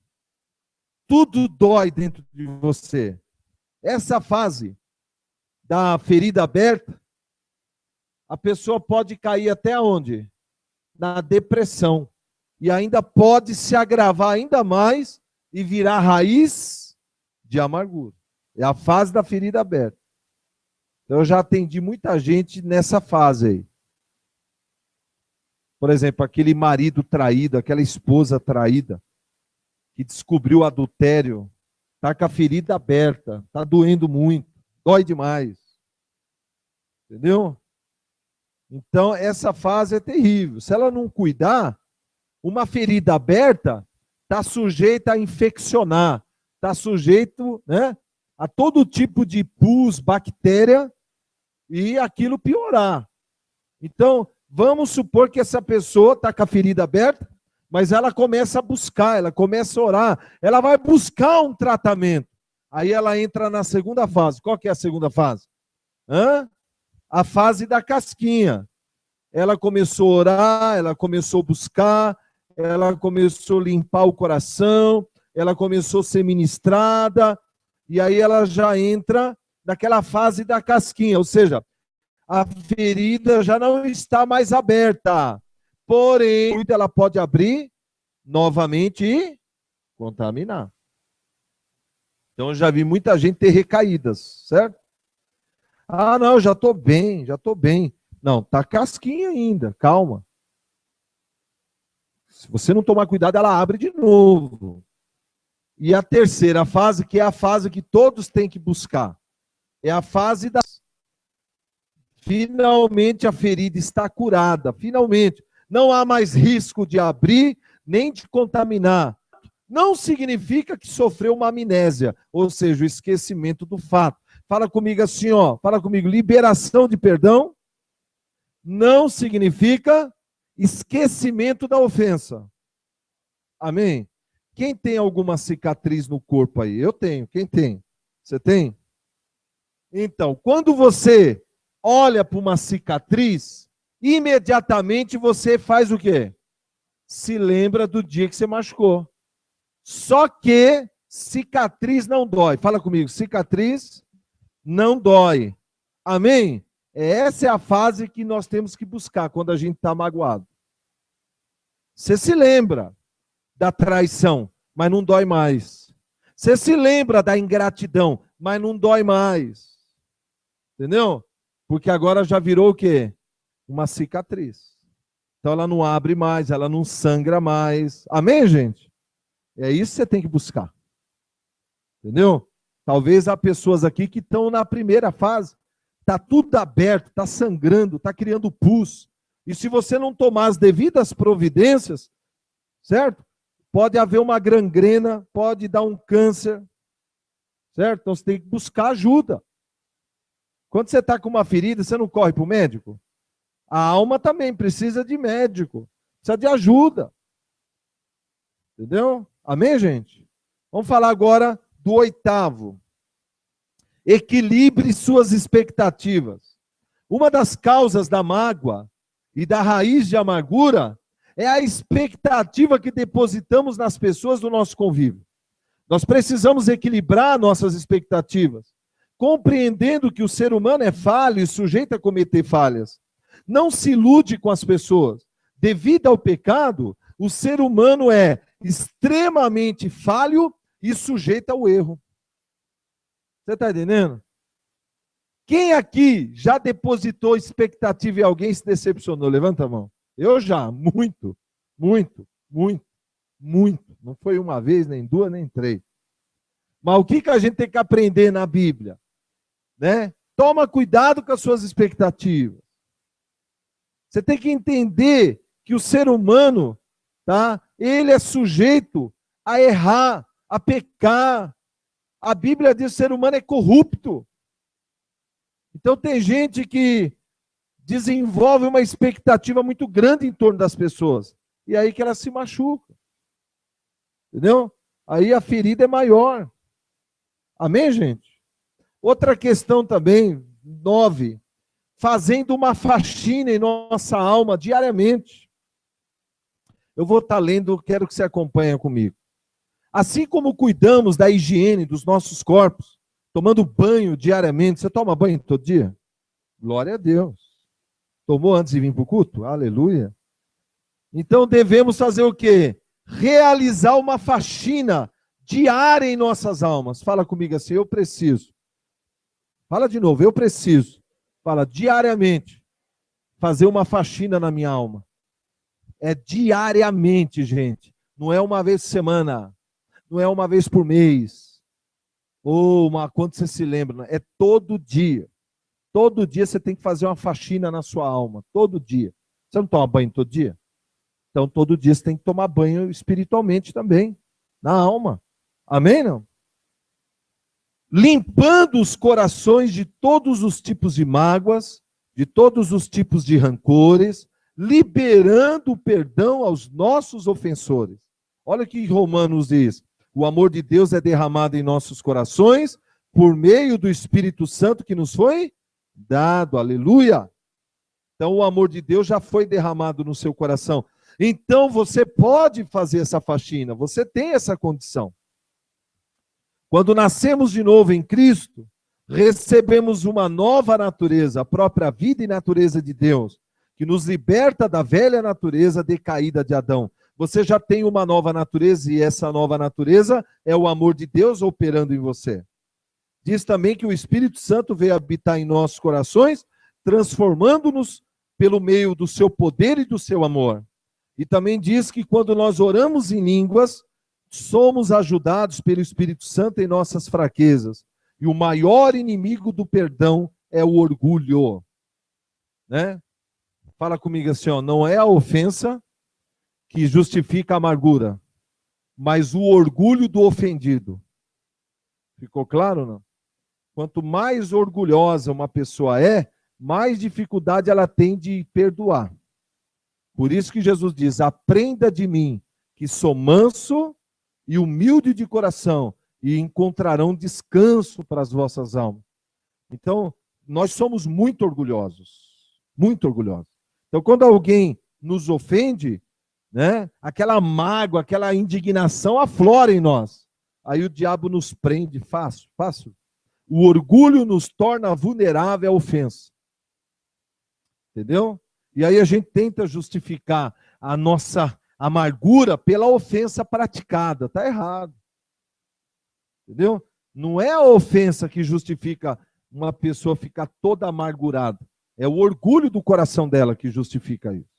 Tudo dói dentro de você. Essa fase da ferida aberta, a pessoa pode cair até onde? Na depressão. E ainda pode se agravar ainda mais e virar raiz de amargura. É a fase da ferida aberta. Então, eu já atendi muita gente nessa fase aí. Por exemplo, aquele marido traído, aquela esposa traída, que descobriu o adultério, está com a ferida aberta, está doendo muito, dói demais. Entendeu? Então, essa fase é terrível. Se ela não cuidar, uma ferida aberta está sujeita a infeccionar, está sujeito, né, a todo tipo de pus, bactéria, e aquilo piorar. Então, vamos supor que essa pessoa está com a ferida aberta, mas ela começa a buscar, ela começa a orar, ela vai buscar um tratamento. Aí ela entra na segunda fase. Qual que é a segunda fase? A fase da casquinha. Ela começou a orar, ela começou a buscar, ela começou a limpar o coração, ela começou a ser ministrada, e aí ela já entra naquela fase da casquinha, ou seja, a ferida já não está mais aberta, porém, ela pode abrir novamente e contaminar. Então, eu já vi muita gente ter recaídas, certo? Ah, não, já estou bem, já estou bem. Não, tá casquinha ainda, calma. Se você não tomar cuidado, ela abre de novo. E a terceira fase, que é a fase que todos têm que buscar, é a fase da... Finalmente a ferida está curada, finalmente. Não há mais risco de abrir, nem de contaminar. Não significa que sofreu uma amnésia, ou seja, o esquecimento do fato. Fala comigo assim, ó, fala comigo, liberação de perdão não significa esquecimento da ofensa. Amém? Quem tem alguma cicatriz no corpo aí? Eu tenho. Quem tem? Você tem? Então, quando você olha para uma cicatriz, imediatamente você faz o quê? Se lembra do dia que você machucou. Só que cicatriz não dói. Fala comigo, cicatriz não dói. Amém? Essa é a fase que nós temos que buscar quando a gente está magoado. Você se lembra da traição, mas não dói mais. Você se lembra da ingratidão, mas não dói mais. Entendeu? Porque agora já virou o quê? Uma cicatriz. Então ela não abre mais, ela não sangra mais. Amém, gente? É isso que você tem que buscar. Entendeu? Talvez há pessoas aqui que estão na primeira fase. Está tudo aberto, está sangrando, está criando pus. E se você não tomar as devidas providências, certo? Pode haver uma gangrena, pode dar um câncer, certo? Então você tem que buscar ajuda. Quando você está com uma ferida, você não corre para o médico? A alma também precisa de médico, precisa de ajuda. Entendeu? Amém, gente? Vamos falar agora do 8º. Equilibre suas expectativas. Uma das causas da mágoa e da raiz de amargura é a expectativa que depositamos nas pessoas do nosso convívio. Nós precisamos equilibrar nossas expectativas, compreendendo que o ser humano é falho e sujeito a cometer falhas. Não se ilude com as pessoas. Devido ao pecado, o ser humano é extremamente falho e sujeito ao erro. Você está entendendo? Quem aqui já depositou expectativa em alguém e se decepcionou? Levanta a mão. Eu já, muito, muito, muito, muito. Não foi uma vez, nem duas, nem três. Mas o que a gente tem que aprender na Bíblia? Né? Toma cuidado com as suas expectativas. Você tem que entender que o ser humano, tá? Ele é sujeito a errar, a pecar. A Bíblia diz que o ser humano é corrupto. Então tem gente que desenvolve uma expectativa muito grande em torno das pessoas. E aí que ela se machuca. Entendeu? Aí a ferida é maior. Amém, gente? Outra questão também, 9. Fazendo uma faxina em nossa alma diariamente. Eu vou estar lendo, quero que você acompanhe comigo. Assim como cuidamos da higiene dos nossos corpos, tomando banho diariamente. Você toma banho todo dia? Glória a Deus. Tomou antes de vir para o culto? Aleluia. Então devemos fazer o quê? Realizar uma faxina diária em nossas almas. Fala comigo assim, eu preciso. Fala de novo, eu preciso. Fala, diariamente, fazer uma faxina na minha alma. É diariamente, gente. Não é uma vez por semana. Não é uma vez por mês. Ou quando você se lembra. É todo dia. Todo dia você tem que fazer uma faxina na sua alma. Todo dia. Você não toma banho todo dia? Então, todo dia você tem que tomar banho espiritualmente também. Na alma. Amém, não? Limpando os corações de todos os tipos de mágoas, de todos os tipos de rancores, liberando o perdão aos nossos ofensores. Olha o que Romanos diz. O amor de Deus é derramado em nossos corações por meio do Espírito Santo que nos foi dado. Aleluia! Então o amor de Deus já foi derramado no seu coração. Então você pode fazer essa faxina, você tem essa condição. Quando nascemos de novo em Cristo, recebemos uma nova natureza, a própria vida e natureza de Deus, que nos liberta da velha natureza decaída de Adão. Você já tem uma nova natureza e essa nova natureza é o amor de Deus operando em você. Diz também que o Espírito Santo veio habitar em nossos corações, transformando-nos pelo meio do seu poder e do seu amor. E também diz que quando nós oramos em línguas, somos ajudados pelo Espírito Santo em nossas fraquezas. E o maior inimigo do perdão é o orgulho. Né? Fala comigo assim, ó, não é a ofensa que justifica a amargura, mas o orgulho do ofendido. Ficou claro, não? Quanto mais orgulhosa uma pessoa é, mais dificuldade ela tem de perdoar. Por isso que Jesus diz, aprenda de mim, que sou manso e humilde de coração, e encontrarão descanso para as vossas almas. Então, nós somos muito orgulhosos. Muito orgulhosos. Então, quando alguém nos ofende, né, aquela mágoa, aquela indignação aflora em nós. Aí o diabo nos prende fácil, fácil. O orgulho nos torna vulnerável à ofensa. Entendeu? E aí a gente tenta justificar a nossa amargura pela ofensa praticada. Está errado. Entendeu? Não é a ofensa que justifica uma pessoa ficar toda amargurada. É o orgulho do coração dela que justifica isso.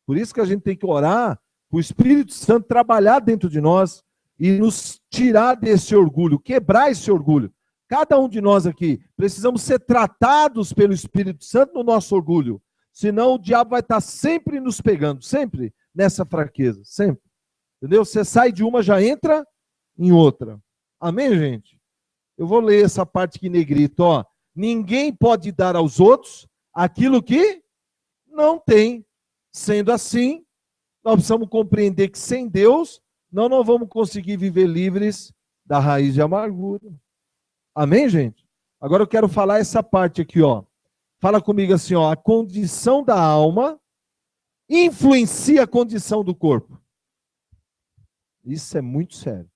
Por isso que a gente tem que orar para o Espírito Santo trabalhar dentro de nós e nos tirar desse orgulho, quebrar esse orgulho. Cada um de nós aqui precisamos ser tratados pelo Espírito Santo no nosso orgulho. Senão o diabo vai estar sempre nos pegando, sempre nessa fraqueza, sempre. Entendeu? Você sai de uma, já entra em outra. Amém, gente? Eu vou ler essa parte aqui em negrito, ó. Ninguém pode dar aos outros aquilo que não tem. Sendo assim, nós precisamos compreender que sem Deus, nós não vamos conseguir viver livres da raiz de amargura. Amém, gente? Agora eu quero falar essa parte aqui, ó. Fala comigo assim, ó. A condição da alma influencia a condição do corpo. Isso é muito sério.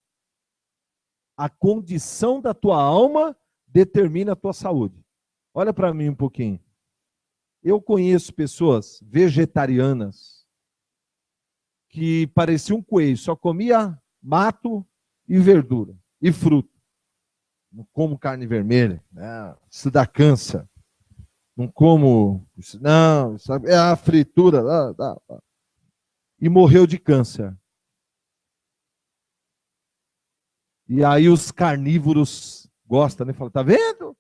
A condição da tua alma determina a tua saúde. Olha para mim um pouquinho. Eu conheço pessoas vegetarianas que pareciam um coelho, só comia mato e verdura e fruta. Não como carne vermelha, isso dá câncer. Não como, não, sabe, é a fritura. E morreu de câncer. E aí os carnívoros gostam, né? Falam, tá vendo?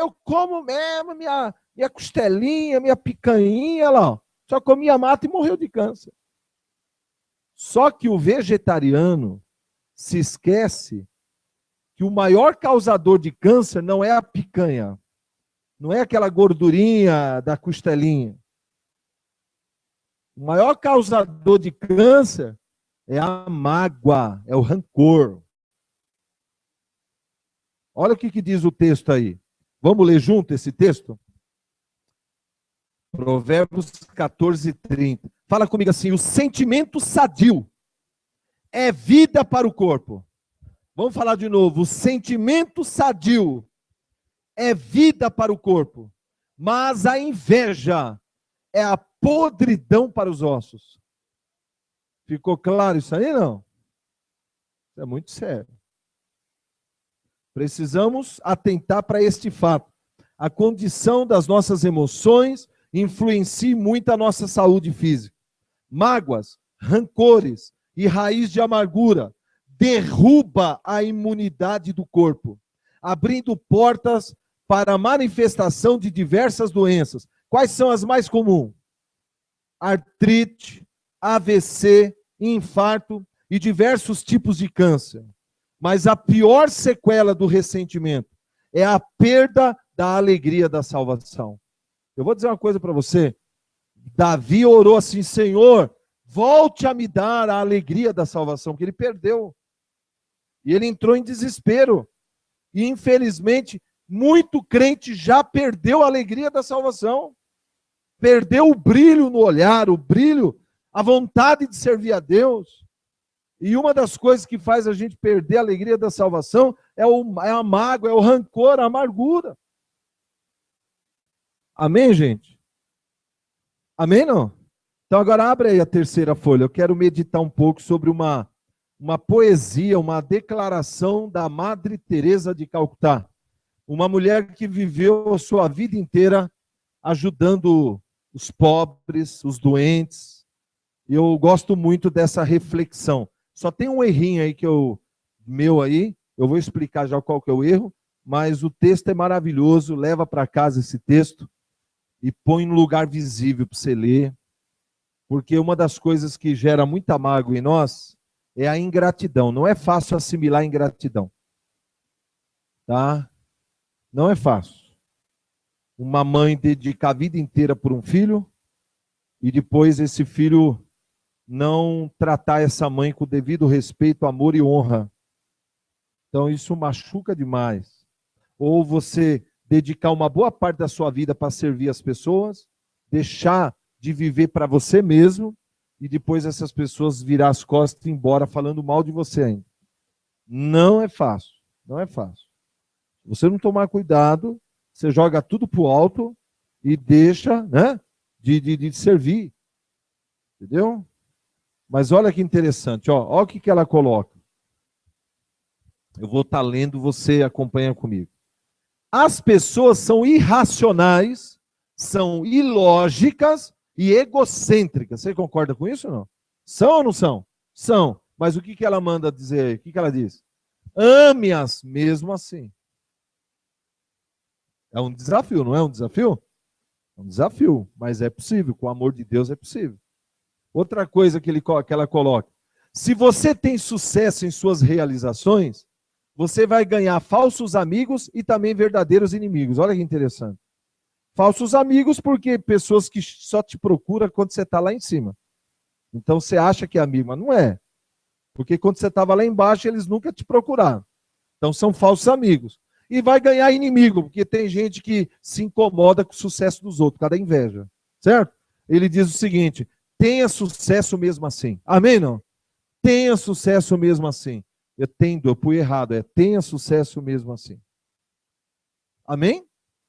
eu como mesmo minha costelinha, minha picanha, lá, ó. Só comia mata e morreu de câncer. Só que o vegetariano se esquece que o maior causador de câncer não é a picanha, não é aquela gordurinha da costelinha. O maior causador de câncer é a mágoa, é o rancor. Olha o que diz o texto aí. Vamos ler junto esse texto? Provérbios 14:30. Fala comigo assim: o sentimento sadio é vida para o corpo. Vamos falar de novo. O sentimento sadio é vida para o corpo, mas a inveja é a podridão para os ossos. Ficou claro isso aí, não? Isso é muito sério. Precisamos atentar para este fato. A condição das nossas emoções influencia muito a nossa saúde física. Mágoas, rancores e raiz de amargura derruba a imunidade do corpo, abrindo portas para a manifestação de diversas doenças. Quais são as mais comuns? Artrite, AVC, infarto e diversos tipos de câncer. Mas a pior sequela do ressentimento é a perda da alegria da salvação. Eu vou dizer uma coisa para você. Davi orou assim: Senhor, volte a me dar a alegria da salvação, que ele perdeu. E ele entrou em desespero. E infelizmente, muito crente já perdeu a alegria da salvação. Perdeu o brilho no olhar, o brilho, a vontade de servir a Deus. E uma das coisas que faz a gente perder a alegria da salvação é a mágoa, é o rancor, a amargura. Amém, gente? Amém, não? Então agora abre aí a terceira folha. Eu quero meditar um pouco sobre uma poesia, uma declaração da Madre Teresa de Calcutá. Uma mulher que viveu a sua vida inteira ajudando os pobres, os doentes. E eu gosto muito dessa reflexão. Só tem um errinho aí eu vou explicar já qual que é o erro, mas o texto é maravilhoso, leva para casa esse texto e põe no lugar visível para você ler, porque uma das coisas que gera muita mágoa em nós é a ingratidão. Não é fácil assimilar a ingratidão, tá? Não é fácil. Uma mãe dedicar a vida inteira por um filho e depois esse filho não tratar essa mãe com o devido respeito, amor e honra. Então isso machuca demais. Ou você dedicar uma boa parte da sua vida para servir as pessoas, deixar de viver para você mesmo e depois essas pessoas virar as costas e ir embora falando mal de você ainda. Não é fácil, não é fácil. Se você não tomar cuidado, você joga tudo para o alto e deixa, né, de servir. Entendeu? Mas olha que interessante, ó, olha o que ela coloca. Eu vou estar lendo, você acompanha comigo. As pessoas são irracionais, são ilógicas e egocêntricas. Você concorda com isso ou não? São ou não são? São. Mas o que ela manda dizer? O que ela diz? Ame-as mesmo assim. É um desafio, não é um desafio? É um desafio, mas é possível. Com o amor de Deus é possível. Outra coisa que ela coloca: se você tem sucesso em suas realizações, você vai ganhar falsos amigos e também verdadeiros inimigos. Olha que interessante. Falsos amigos porque pessoas que só te procuram quando você está lá em cima. Então você acha que é amigo, mas não é. Porque quando você estava lá embaixo, eles nunca te procuraram. Então são falsos amigos. E vai ganhar inimigo, porque tem gente que se incomoda com o sucesso dos outros, por causa da inveja. Certo? Ele diz o seguinte: tenha sucesso mesmo assim. Amém, não? Tenha sucesso mesmo assim. Eu fui errado. Tenha sucesso mesmo assim. Amém?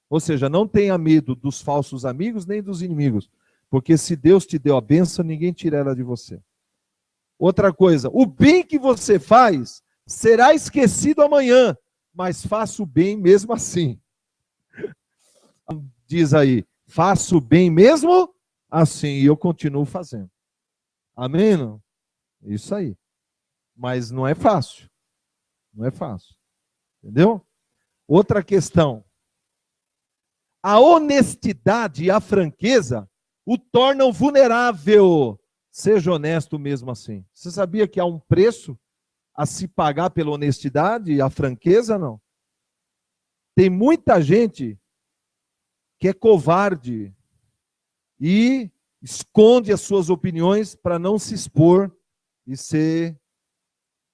Ou seja, não tenha medo dos falsos amigos nem dos inimigos. Porque se Deus te deu a bênção, ninguém tira ela de você. Outra coisa, o bem que você faz será esquecido amanhã, mas faça o bem mesmo assim. Diz aí, faça o bem mesmo assim, e eu continuo fazendo. Amém? Não? Isso aí. Mas não é fácil. Não é fácil. Entendeu? Outra questão. A honestidade e a franqueza o tornam vulnerável. Seja honesto mesmo assim. Você sabia que há um preço a se pagar pela honestidade e a franqueza, não? Tem muita gente que é covarde e esconde as suas opiniões para não se expor e ser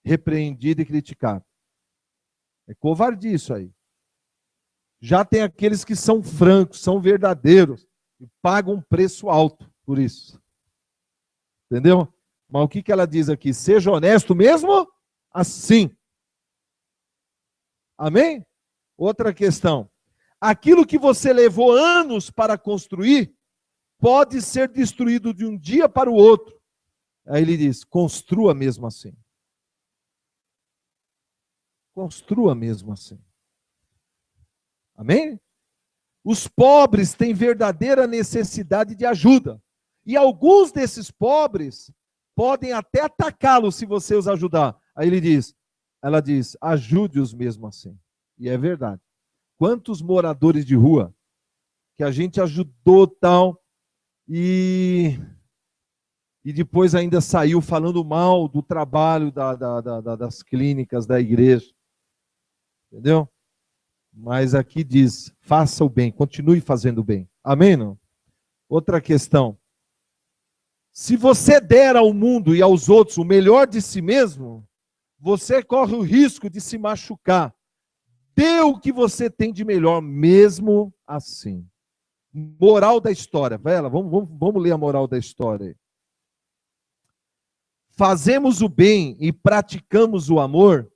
repreendido e criticado. É covardia isso aí. Já tem aqueles que são francos, são verdadeiros e pagam um preço alto por isso. Entendeu? Mas o que ela diz aqui? Seja honesto mesmo assim. Amém? Outra questão. Aquilo que você levou anos para construir pode ser destruído de um dia para o outro. Aí ele diz, construa mesmo assim. Construa mesmo assim. Amém? Os pobres têm verdadeira necessidade de ajuda. E alguns desses pobres podem até atacá-lo se você os ajudar. Aí ela diz, ajude-os mesmo assim. E é verdade. Quantos moradores de rua que a gente ajudou tal e depois ainda saiu falando mal do trabalho das clínicas da igreja. Entendeu? Mas aqui diz, faça o bem, continue fazendo o bem. Amém, não? Outra questão. Se você der ao mundo e aos outros o melhor de si mesmo, você corre o risco de se machucar. Dê o que você tem de melhor, mesmo assim. Moral da história. Vela, vamos ler a moral da história aí. Fazemos o bem e praticamos o amor,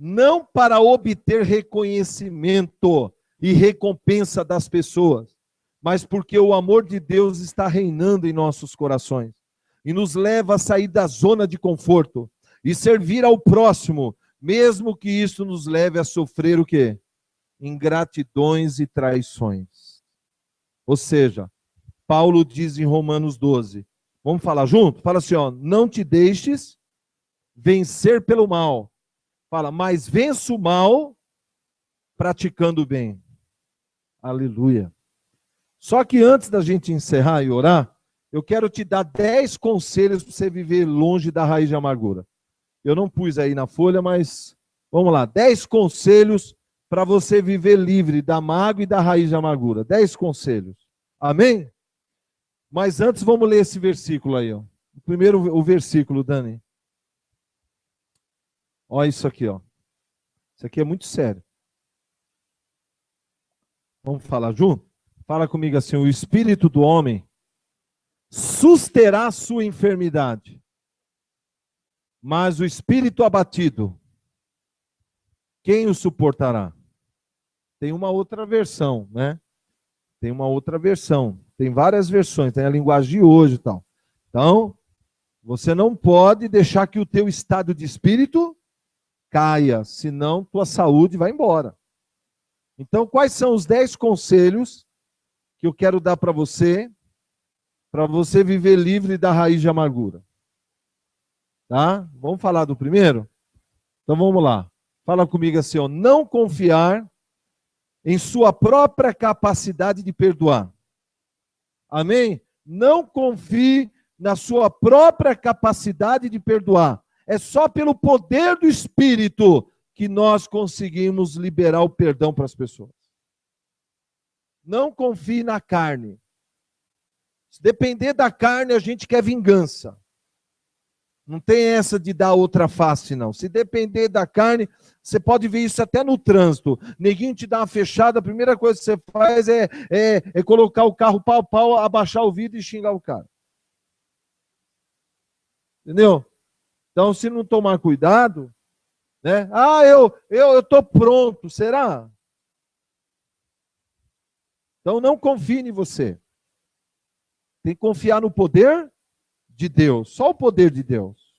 não para obter reconhecimento e recompensa das pessoas, mas porque o amor de Deus está reinando em nossos corações e nos leva a sair da zona de conforto e servir ao próximo, mesmo que isso nos leve a sofrer o quê? Ingratidões e traições. Ou seja, Paulo diz em Romanos 12, vamos falar junto? Fala assim, ó, não te deixes vencer pelo mal. Fala, mas vença o mal praticando o bem. Aleluia. Só que antes da gente encerrar e orar, eu quero te dar 10 conselhos para você viver longe da raiz de amargura. Eu não pus aí na folha, mas vamos lá. 10 conselhos para você viver livre da mágoa e da raiz de amargura. 10 conselhos. Amém? Mas antes vamos ler esse versículo aí, ó. Primeiro o versículo, Dani. Olha isso aqui, ó. Isso aqui é muito sério. Vamos falar junto? Fala comigo assim, o espírito do homem susterá a sua enfermidade, mas o espírito abatido, quem o suportará? Tem uma outra versão, né? Tem uma outra versão. Tem várias versões, tem a linguagem de hoje e tal. Então, você não pode deixar que o teu estado de espírito caia, senão tua saúde vai embora. Então, quais são os 10 conselhos que eu quero dar para você viver livre da raiz de amargura? Tá? Vamos falar do primeiro? Então vamos lá. Fala comigo assim, ó, não confiar em sua própria capacidade de perdoar. Amém? Não confie na sua própria capacidade de perdoar. É só pelo poder do Espírito que nós conseguimos liberar o perdão para as pessoas. Não confie na carne. Se depender da carne, a gente quer vingança. Não tem essa de dar outra face, não. Se depender da carne, você pode ver isso até no trânsito. Neguinho te dá uma fechada, a primeira coisa que você faz é colocar o carro pau, abaixar o vidro e xingar o cara. Entendeu? Então, se não tomar cuidado, né? Ah, eu tô pronto, será? Então, não confie em você. Tem que confiar no poder de Deus, só o poder de Deus.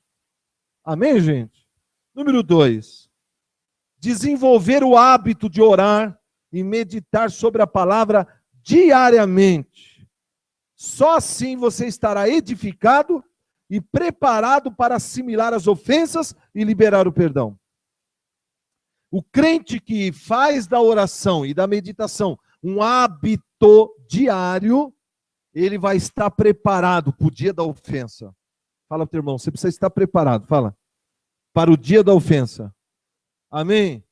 Amém, gente? Número 2, desenvolver o hábito de orar e meditar sobre a palavra diariamente. Só assim você estará edificado e preparado para assimilar as ofensas e liberar o perdão. O crente que faz da oração e da meditação um hábito diário, ele vai estar preparado para o dia da ofensa. Fala para o teu irmão, você precisa estar preparado, fala, para o dia da ofensa. Amém?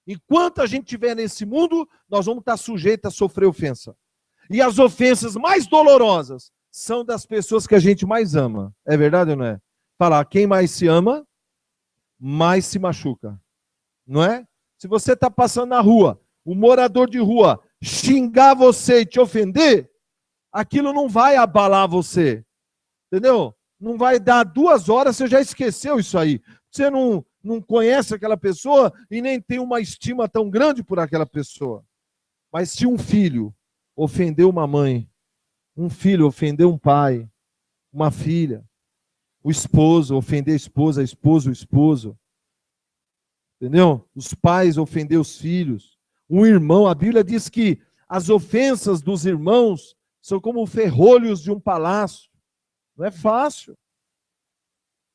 Enquanto a gente estiver nesse mundo, nós vamos estar sujeitos a sofrer ofensa. E as ofensas mais dolorosas são das pessoas que a gente mais ama. É verdade ou não é? Fala, quem mais se ama, mais se machuca. Não é? Se você está passando na rua, o morador de rua xingar você e te ofender, aquilo não vai abalar você. Entendeu? Não vai dar 2 horas, você já esqueceu isso aí. Você não conhece aquela pessoa e nem tem uma estima tão grande por aquela pessoa. Mas se um filho ofendeu uma mãe, um filho ofendeu um pai, uma filha, o esposo ofender a esposa o esposo, entendeu? Os pais ofender os filhos, um irmão, a Bíblia diz que as ofensas dos irmãos são como ferrolhos de um palácio. Não é fácil.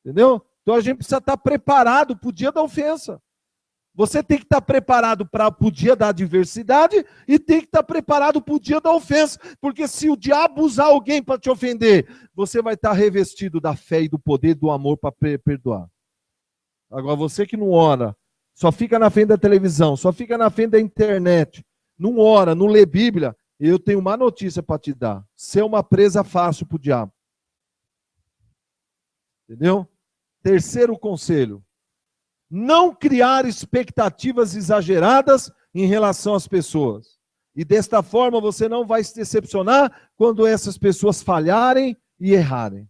Entendeu? Então a gente precisa estar preparado para o dia da ofensa. Você tem que estar preparado para o dia da adversidade e tem que estar preparado para o dia da ofensa. Porque se o diabo usar alguém para te ofender, você vai estar revestido da fé e do poder, do amor para perdoar. Agora você que não ora, só fica na frente da televisão, só fica na frente da internet, não ora, não lê Bíblia, eu tenho uma notícia para te dar. Você é uma presa fácil para o diabo. Entendeu? Terceiro conselho. Não criar expectativas exageradas em relação às pessoas. E desta forma você não vai se decepcionar quando essas pessoas falharem e errarem.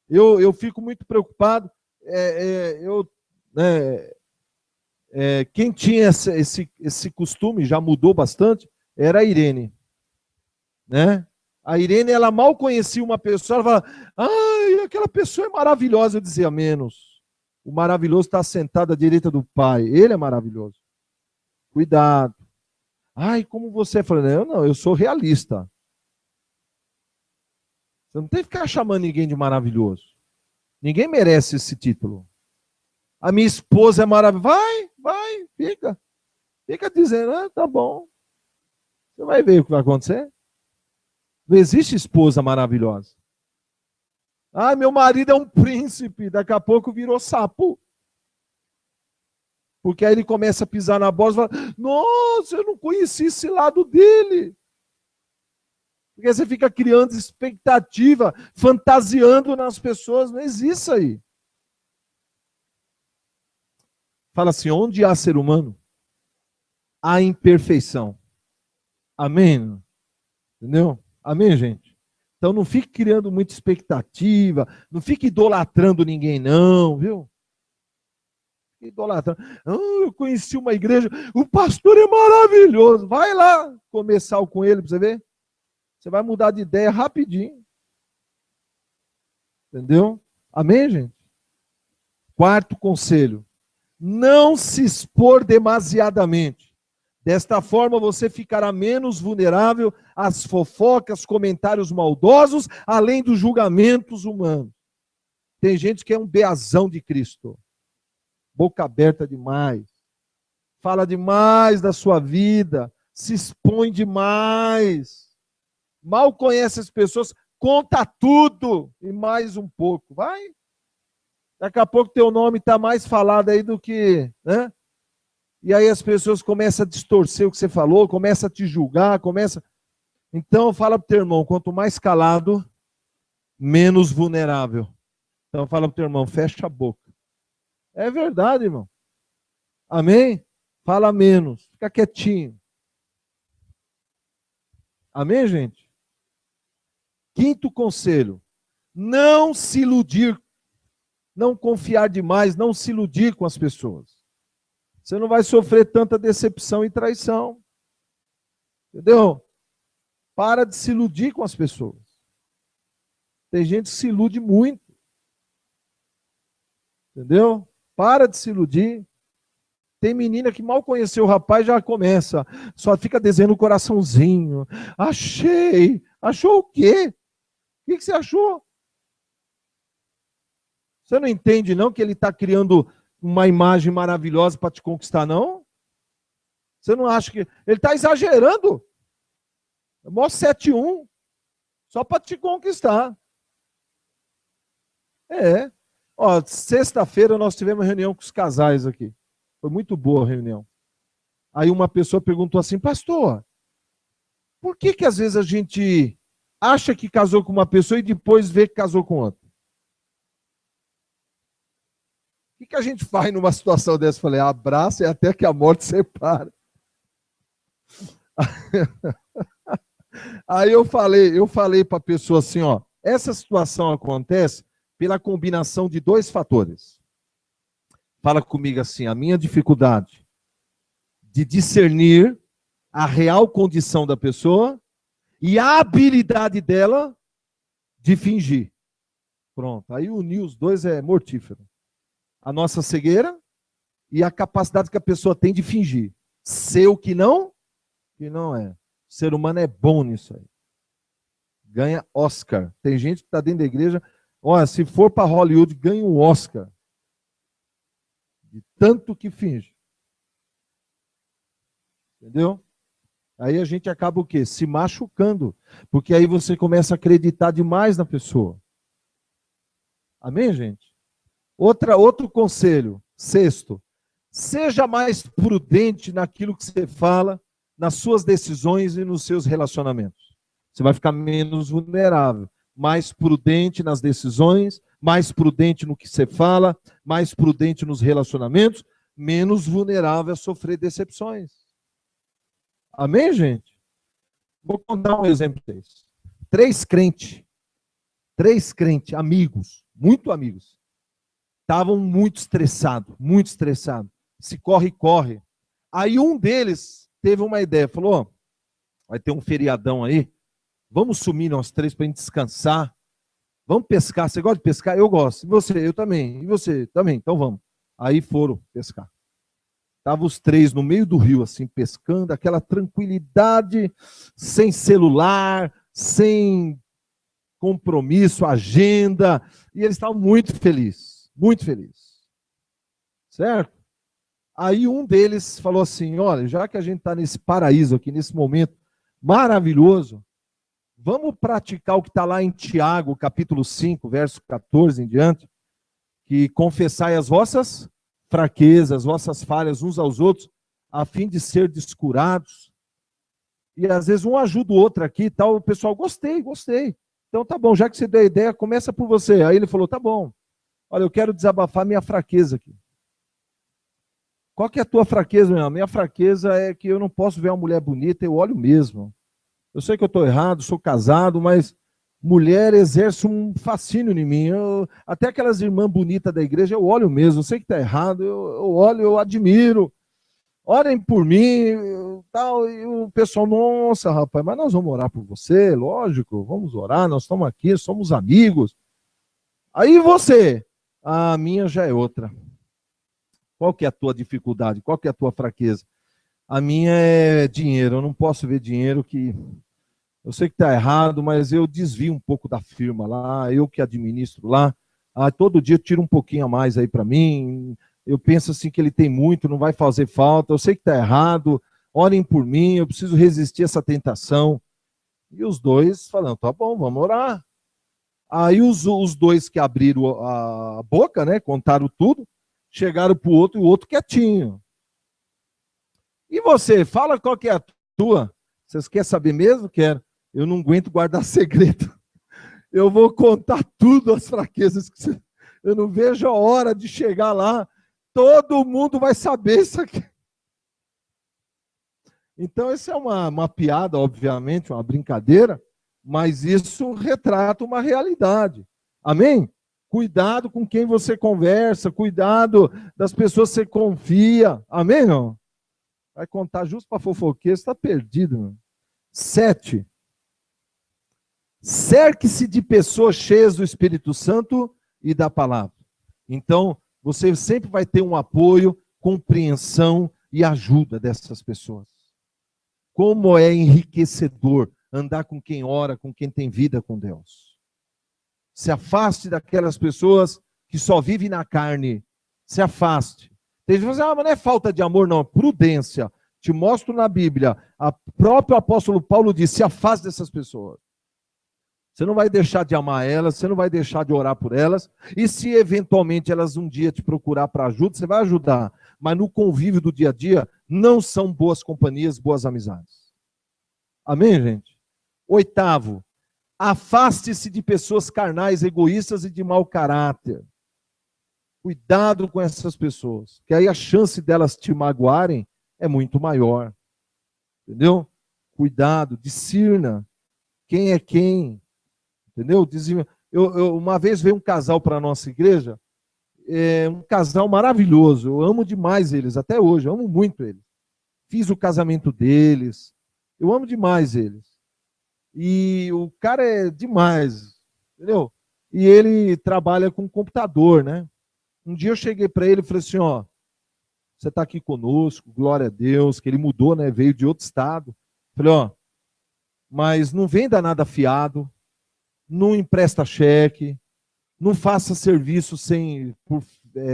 Eu fico muito preocupado. Quem tinha esse costume, já mudou bastante, era a Irene. Né? A Irene, ela mal conhecia uma pessoa, ela falava, ai, aquela pessoa é maravilhosa. Eu dizia, menos. O maravilhoso está sentado à direita do Pai. Ele é maravilhoso. Cuidado. Ai, como você? Eu falei, eu sou realista. Você não tem que ficar chamando ninguém de maravilhoso. Ninguém merece esse título. A minha esposa é maravilhosa. Vai, fica. Fica dizendo, tá bom. Você vai ver o que vai acontecer. Não existe esposa maravilhosa. Ah, meu marido é um príncipe, daqui a pouco virou sapo. Porque aí ele começa a pisar na bola e fala, nossa, eu não conheci esse lado dele. Porque você fica criando expectativa, fantasiando nas pessoas, não existe isso aí. Fala assim, onde há ser humano, há imperfeição. Amém? Entendeu? Amém, gente? Então não fique criando muita expectativa, não fique idolatrando ninguém não, viu? Idolatrando. Eu conheci uma igreja, o pastor é maravilhoso. Vai lá começar com ele para você ver. Você vai mudar de ideia rapidinho. Entendeu? Amém, gente? Quarto conselho. Não se expor demasiadamente. Desta forma, você ficará menos vulnerável às fofocas, comentários maldosos, além dos julgamentos humanos. Tem gente que é um beazão de Cristo. Boca aberta demais. Fala demais da sua vida. Se expõe demais. Mal conhece as pessoas, conta tudo e mais um pouco. Vai. Daqui a pouco teu nome está mais falado aí do que... né? E aí as pessoas começam a distorcer o que você falou, começam a te julgar, Então fala para o teu irmão, quanto mais calado, menos vulnerável. Então fala para o teu irmão, fecha a boca. É verdade, irmão. Amém? Fala menos, fica quietinho. Amém, gente? Quinto conselho, não se iludir, não confiar demais, não se iludir com as pessoas. Você não vai sofrer tanta decepção e traição. Entendeu? Para de se iludir com as pessoas. Tem gente que se ilude muito. Entendeu? Para de se iludir. Tem menina que mal conheceu o rapaz já começa. Só fica desenhando o coraçãozinho. Achei. Achou o quê? O que você achou? Você não entende não que ele está criando uma imagem maravilhosa para te conquistar, não? Você não acha que... Ele está exagerando. Mó 7-1, só para te conquistar. Ó, sexta-feira nós tivemos reunião com os casais aqui. Foi muito boa a reunião. Aí uma pessoa perguntou assim, pastor, por que às vezes a gente acha que casou com uma pessoa e depois vê que casou com outra? O que a gente faz numa situação dessa? Eu falei, abraça e até que a morte separa. Aí eu falei para a pessoa assim, ó, essa situação acontece pela combinação de 2 fatores. Fala comigo assim, a minha dificuldade de discernir a real condição da pessoa e a habilidade dela de fingir. Pronto, aí unir os dois é mortífero. A nossa cegueira e a capacidade que a pessoa tem de fingir. Ser o que não é. O ser humano é bom nisso aí. Ganha Oscar. Tem gente que está dentro da igreja, olha, se for para Hollywood, ganha um Oscar. De tanto que finge. Entendeu? Aí a gente acaba o quê? Se machucando. Porque aí você começa a acreditar demais na pessoa. Amém, gente? Outro conselho, 6º. Seja mais prudente naquilo que você fala, nas suas decisões e nos seus relacionamentos. Você vai ficar menos vulnerável. Mais prudente nas decisões, mais prudente no que você fala, mais prudente nos relacionamentos, menos vulnerável a sofrer decepções. Amém, gente? Vou contar um exemplo para vocês. 3 crentes, amigos, muito amigos, estavam muito estressados. Se corre. Aí um deles teve uma ideia, falou, ó, vai ter um feriadão aí, vamos sumir nós 3 para a gente descansar, vamos pescar, você gosta de pescar? Eu gosto, e você? Eu também, e você? Também, então vamos. Aí foram pescar. Estavam os 3 no meio do rio, assim, pescando, aquela tranquilidade, sem celular, sem compromisso, agenda, e eles estavam muito felizes, certo? Aí um deles falou assim, olha, já que a gente está nesse paraíso aqui, nesse momento maravilhoso, vamos praticar o que está lá em Tiago, capítulo 5, verso 14 em diante, que confessai as vossas fraquezas, vossas falhas uns aos outros, a fim de ser descurados. E às vezes um ajuda o outro aqui e tal, o pessoal, gostei. Então tá bom, já que você deu a ideia, começa por você. Aí ele falou, tá bom, olha, eu quero desabafar minha fraqueza aqui. Qual que é a tua fraqueza, meu? Minha fraqueza é que eu não posso ver uma mulher bonita, eu olho mesmo. Eu sei que eu estou errado, sou casado, mas mulher exerce um fascínio em mim. Até aquelas irmãs bonitas da igreja, eu olho mesmo. Eu sei que está errado, eu olho, eu admiro. Orem por mim, tal. E o pessoal, nossa, rapaz, mas nós vamos orar por você, lógico, vamos orar, nós estamos aqui, somos amigos. Aí você, a minha já é outra. Qual que é a tua dificuldade? Qual que é a tua fraqueza? A minha é dinheiro. Eu não posso ver dinheiro que... Eu sei que está errado, mas eu desvio um pouco da firma lá, eu que administro lá. Todo dia eu tiro um pouquinho a mais aí para mim. Eu penso assim que ele tem muito, não vai fazer falta. Eu sei que está errado. Orem por mim, eu preciso resistir a essa tentação. E os 2 falando, tá bom, vamos orar. Aí os 2 que abriram a boca, né, contaram tudo, chegaram para o outro e o outro quietinho. E você, fala qual que é a tua. Vocês querem saber mesmo? Quero. Eu não aguento guardar segredo. Eu vou contar tudo as fraquezas. Eu não vejo a hora de chegar lá. Todo mundo vai saber isso aqui. Então, isso é uma piada, obviamente, uma brincadeira, mas isso retrata uma realidade. Amém? Cuidado com quem você conversa, cuidado das pessoas que você confia. Amém, não? Vai contar justo para fofoqueiro, você está perdido. Meu. 7. Cerque-se de pessoas cheias do Espírito Santo e da palavra. Então, você sempre vai ter um apoio, compreensão e ajuda dessas pessoas. Como é enriquecedor andar com quem ora, com quem tem vida com Deus. Se afaste daquelas pessoas que só vivem na carne. Se afaste. Tem gente que fala, mas não é falta de amor, não, é prudência. te mostro na Bíblia, o próprio apóstolo Paulo disse, se afaste dessas pessoas. Você não vai deixar de amar elas, você não vai deixar de orar por elas, e se eventualmente elas um dia te procurar para ajuda, você vai ajudar. Mas no convívio do dia a dia, não são boas companhias, boas amizades. Amém, gente? 8º, afaste-se de pessoas carnais, egoístas e de mau caráter. Cuidado com essas pessoas, que aí a chance delas te magoarem é muito maior. Entendeu? Cuidado, discirna quem é quem. Entendeu? Uma vez veio um casal para a nossa igreja, um casal maravilhoso, eu amo demais eles, até hoje, eu amo muito eles. Fiz o casamento deles, eu amo demais eles. E o cara é demais, entendeu? E ele trabalha com computador, né? Um dia eu cheguei para ele e falei assim, ó, você está aqui conosco, glória a Deus, que ele mudou, né? Veio de outro estado. Falei, ó, mas não venda nada fiado, não empresta cheque, não faça serviço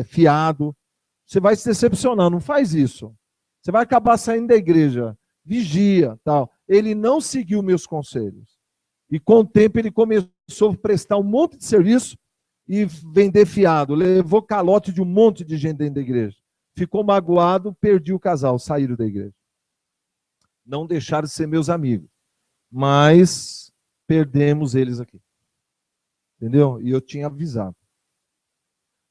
fiado. Você vai se decepcionar, não faz isso. Você vai acabar saindo da igreja. Vigia, tal. Ele não seguiu meus conselhos. E com o tempo ele começou a prestar um monte de serviço e vender fiado. Levou calote de um monte de gente dentro da igreja. Ficou magoado, perdi o casal, saíram da igreja. Não deixaram de ser meus amigos. Mas perdemos eles aqui. Entendeu? E eu tinha avisado.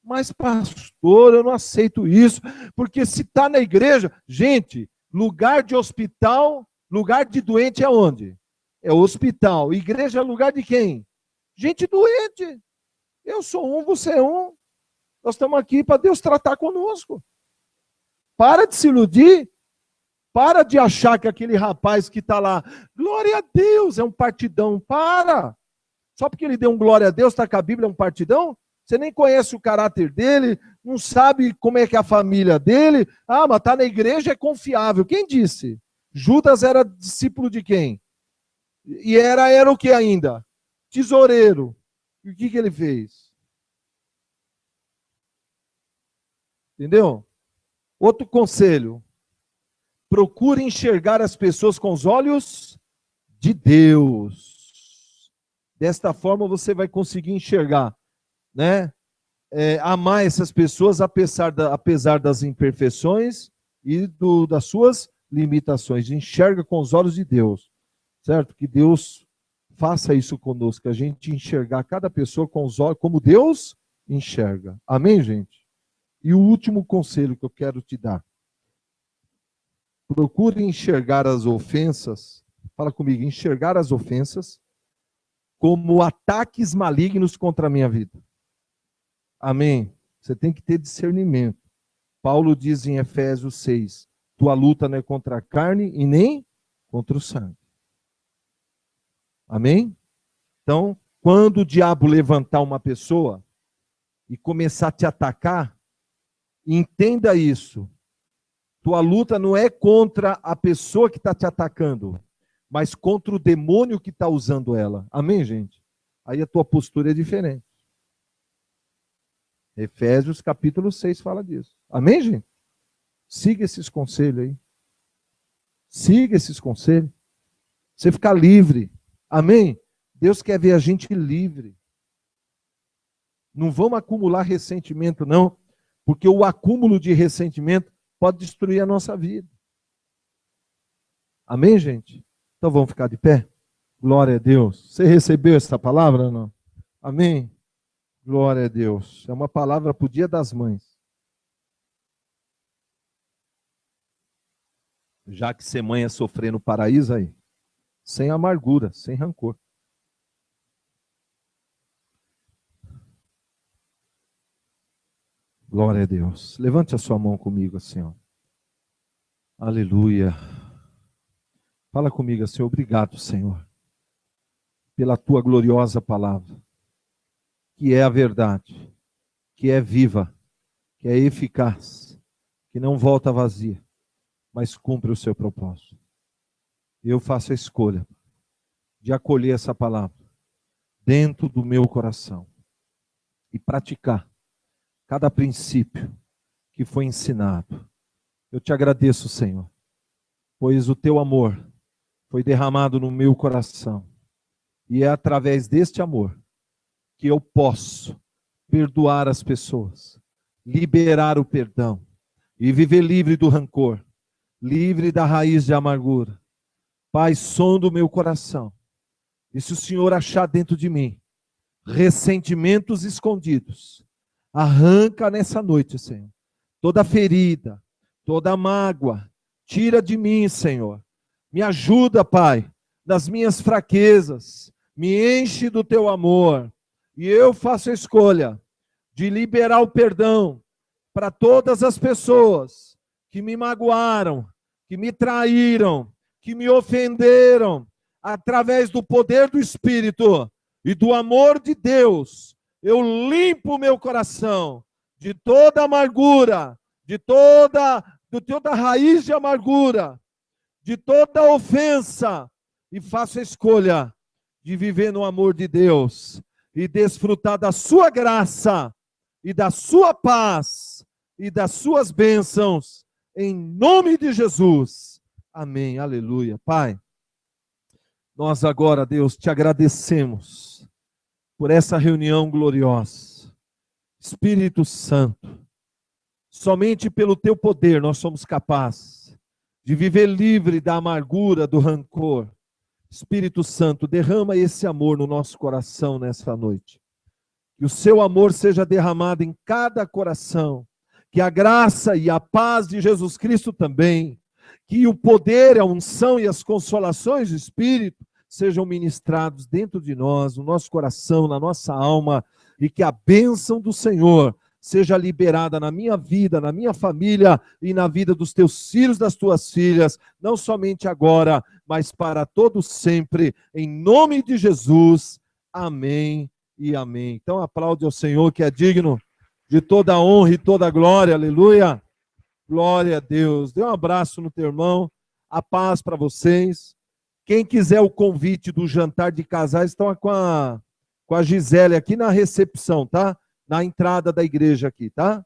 Mas, pastor, eu não aceito isso, porque se está na igreja, gente, lugar de hospital, lugar de doente é onde? É hospital. Igreja é lugar de quem? Gente doente. Eu sou um, você é um. Nós estamos aqui para Deus tratar conosco. Para de se iludir. Para de achar que aquele rapaz que está lá, glória a Deus, é um partidão. Para. Só porque ele deu um glória a Deus, está com a Bíblia, é um partidão? Você nem conhece o caráter dele, não sabe como é que é a família dele. Ah, mas está na igreja, é confiável. Quem disse? Judas era discípulo de quem? E era o que ainda? Tesoureiro. E o que ele fez? Entendeu? Outro conselho. Procure enxergar as pessoas com os olhos de Deus. Desta forma você vai conseguir enxergar, né? Amar essas pessoas apesar das imperfeições e das suas limitações. Enxerga com os olhos de Deus, certo? Que Deus faça isso conosco, que a gente enxergar cada pessoa com os olhos como Deus enxerga. Amém, gente? E o último conselho que eu quero te dar. Procure enxergar as ofensas, fala comigo, enxergar as ofensas como ataques malignos contra a minha vida. Amém? Você tem que ter discernimento. Paulo diz em Efésios 6, tua luta não é contra a carne e nem contra o sangue. Amém? Então, quando o diabo levantar uma pessoa e começar a te atacar, entenda isso. Tua luta não é contra a pessoa que está te atacando, mas contra o demônio que está usando ela. Amém, gente? Aí a tua postura é diferente. Efésios capítulo 6 fala disso. Amém, gente? Siga esses conselhos aí. Siga esses conselhos. Você ficar livre. Amém? Deus quer ver a gente livre. Não vamos acumular ressentimento, não. Porque o acúmulo de ressentimento pode destruir a nossa vida. Amém, gente? Então vamos ficar de pé? Glória a Deus. Você recebeu essa palavra ou não? Amém? Glória a Deus. É uma palavra para o Dia das Mães. Já que ser mãe é sofrer no paraíso aí. Sem amargura, sem rancor. Glória a Deus. Levante a sua mão comigo assim, ó. Aleluia. Fala comigo assim, obrigado, Senhor, pela tua gloriosa palavra, que é a verdade, que é viva, que é eficaz, que não volta vazia, mas cumpre o seu propósito. Eu faço a escolha de acolher essa palavra dentro do meu coração e praticar cada princípio que foi ensinado. Eu te agradeço, Senhor, pois o teu amor foi derramado no meu coração. E é através deste amor que eu posso perdoar as pessoas, liberar o perdão e viver livre do rancor, livre da raiz de amargura. Pai, sonda o meu coração. E se o Senhor achar dentro de mim ressentimentos escondidos, arranca nessa noite, Senhor, toda ferida, toda mágoa, tira de mim, Senhor. Me ajuda, Pai, nas minhas fraquezas, me enche do teu amor, e eu faço a escolha de liberar o perdão para todas as pessoas que me magoaram, que me traíram, que me ofenderam, através do poder do Espírito e do amor de Deus. Eu limpo o meu coração de toda amargura, de toda raiz de amargura, de toda ofensa, e faço a escolha de viver no amor de Deus e desfrutar da sua graça e da sua paz e das suas bênçãos, em nome de Jesus. Amém, aleluia. Pai, nós agora, Deus, te agradecemos por essa reunião gloriosa. Espírito Santo, somente pelo teu poder nós somos capazes de viver livre da amargura, do rancor. Espírito Santo, derrama esse amor no nosso coração nessa noite. Que o seu amor seja derramado em cada coração. Que a graça e a paz de Jesus Cristo também, que o poder, a unção e as consolações do Espírito sejam ministrados dentro de nós, no nosso coração, na nossa alma, e que a bênção do Senhor seja liberada na minha vida, na minha família e na vida dos teus filhos, das tuas filhas, não somente agora, mas para todos sempre, em nome de Jesus. Amém e amém. Então aplaude ao Senhor, que é digno de toda a honra e toda a glória, aleluia. Glória a Deus. Dê um abraço no teu irmão, a paz para vocês. Quem quiser o convite do jantar de casais, estão com a Gisele aqui na recepção, tá? Na entrada da igreja aqui, tá?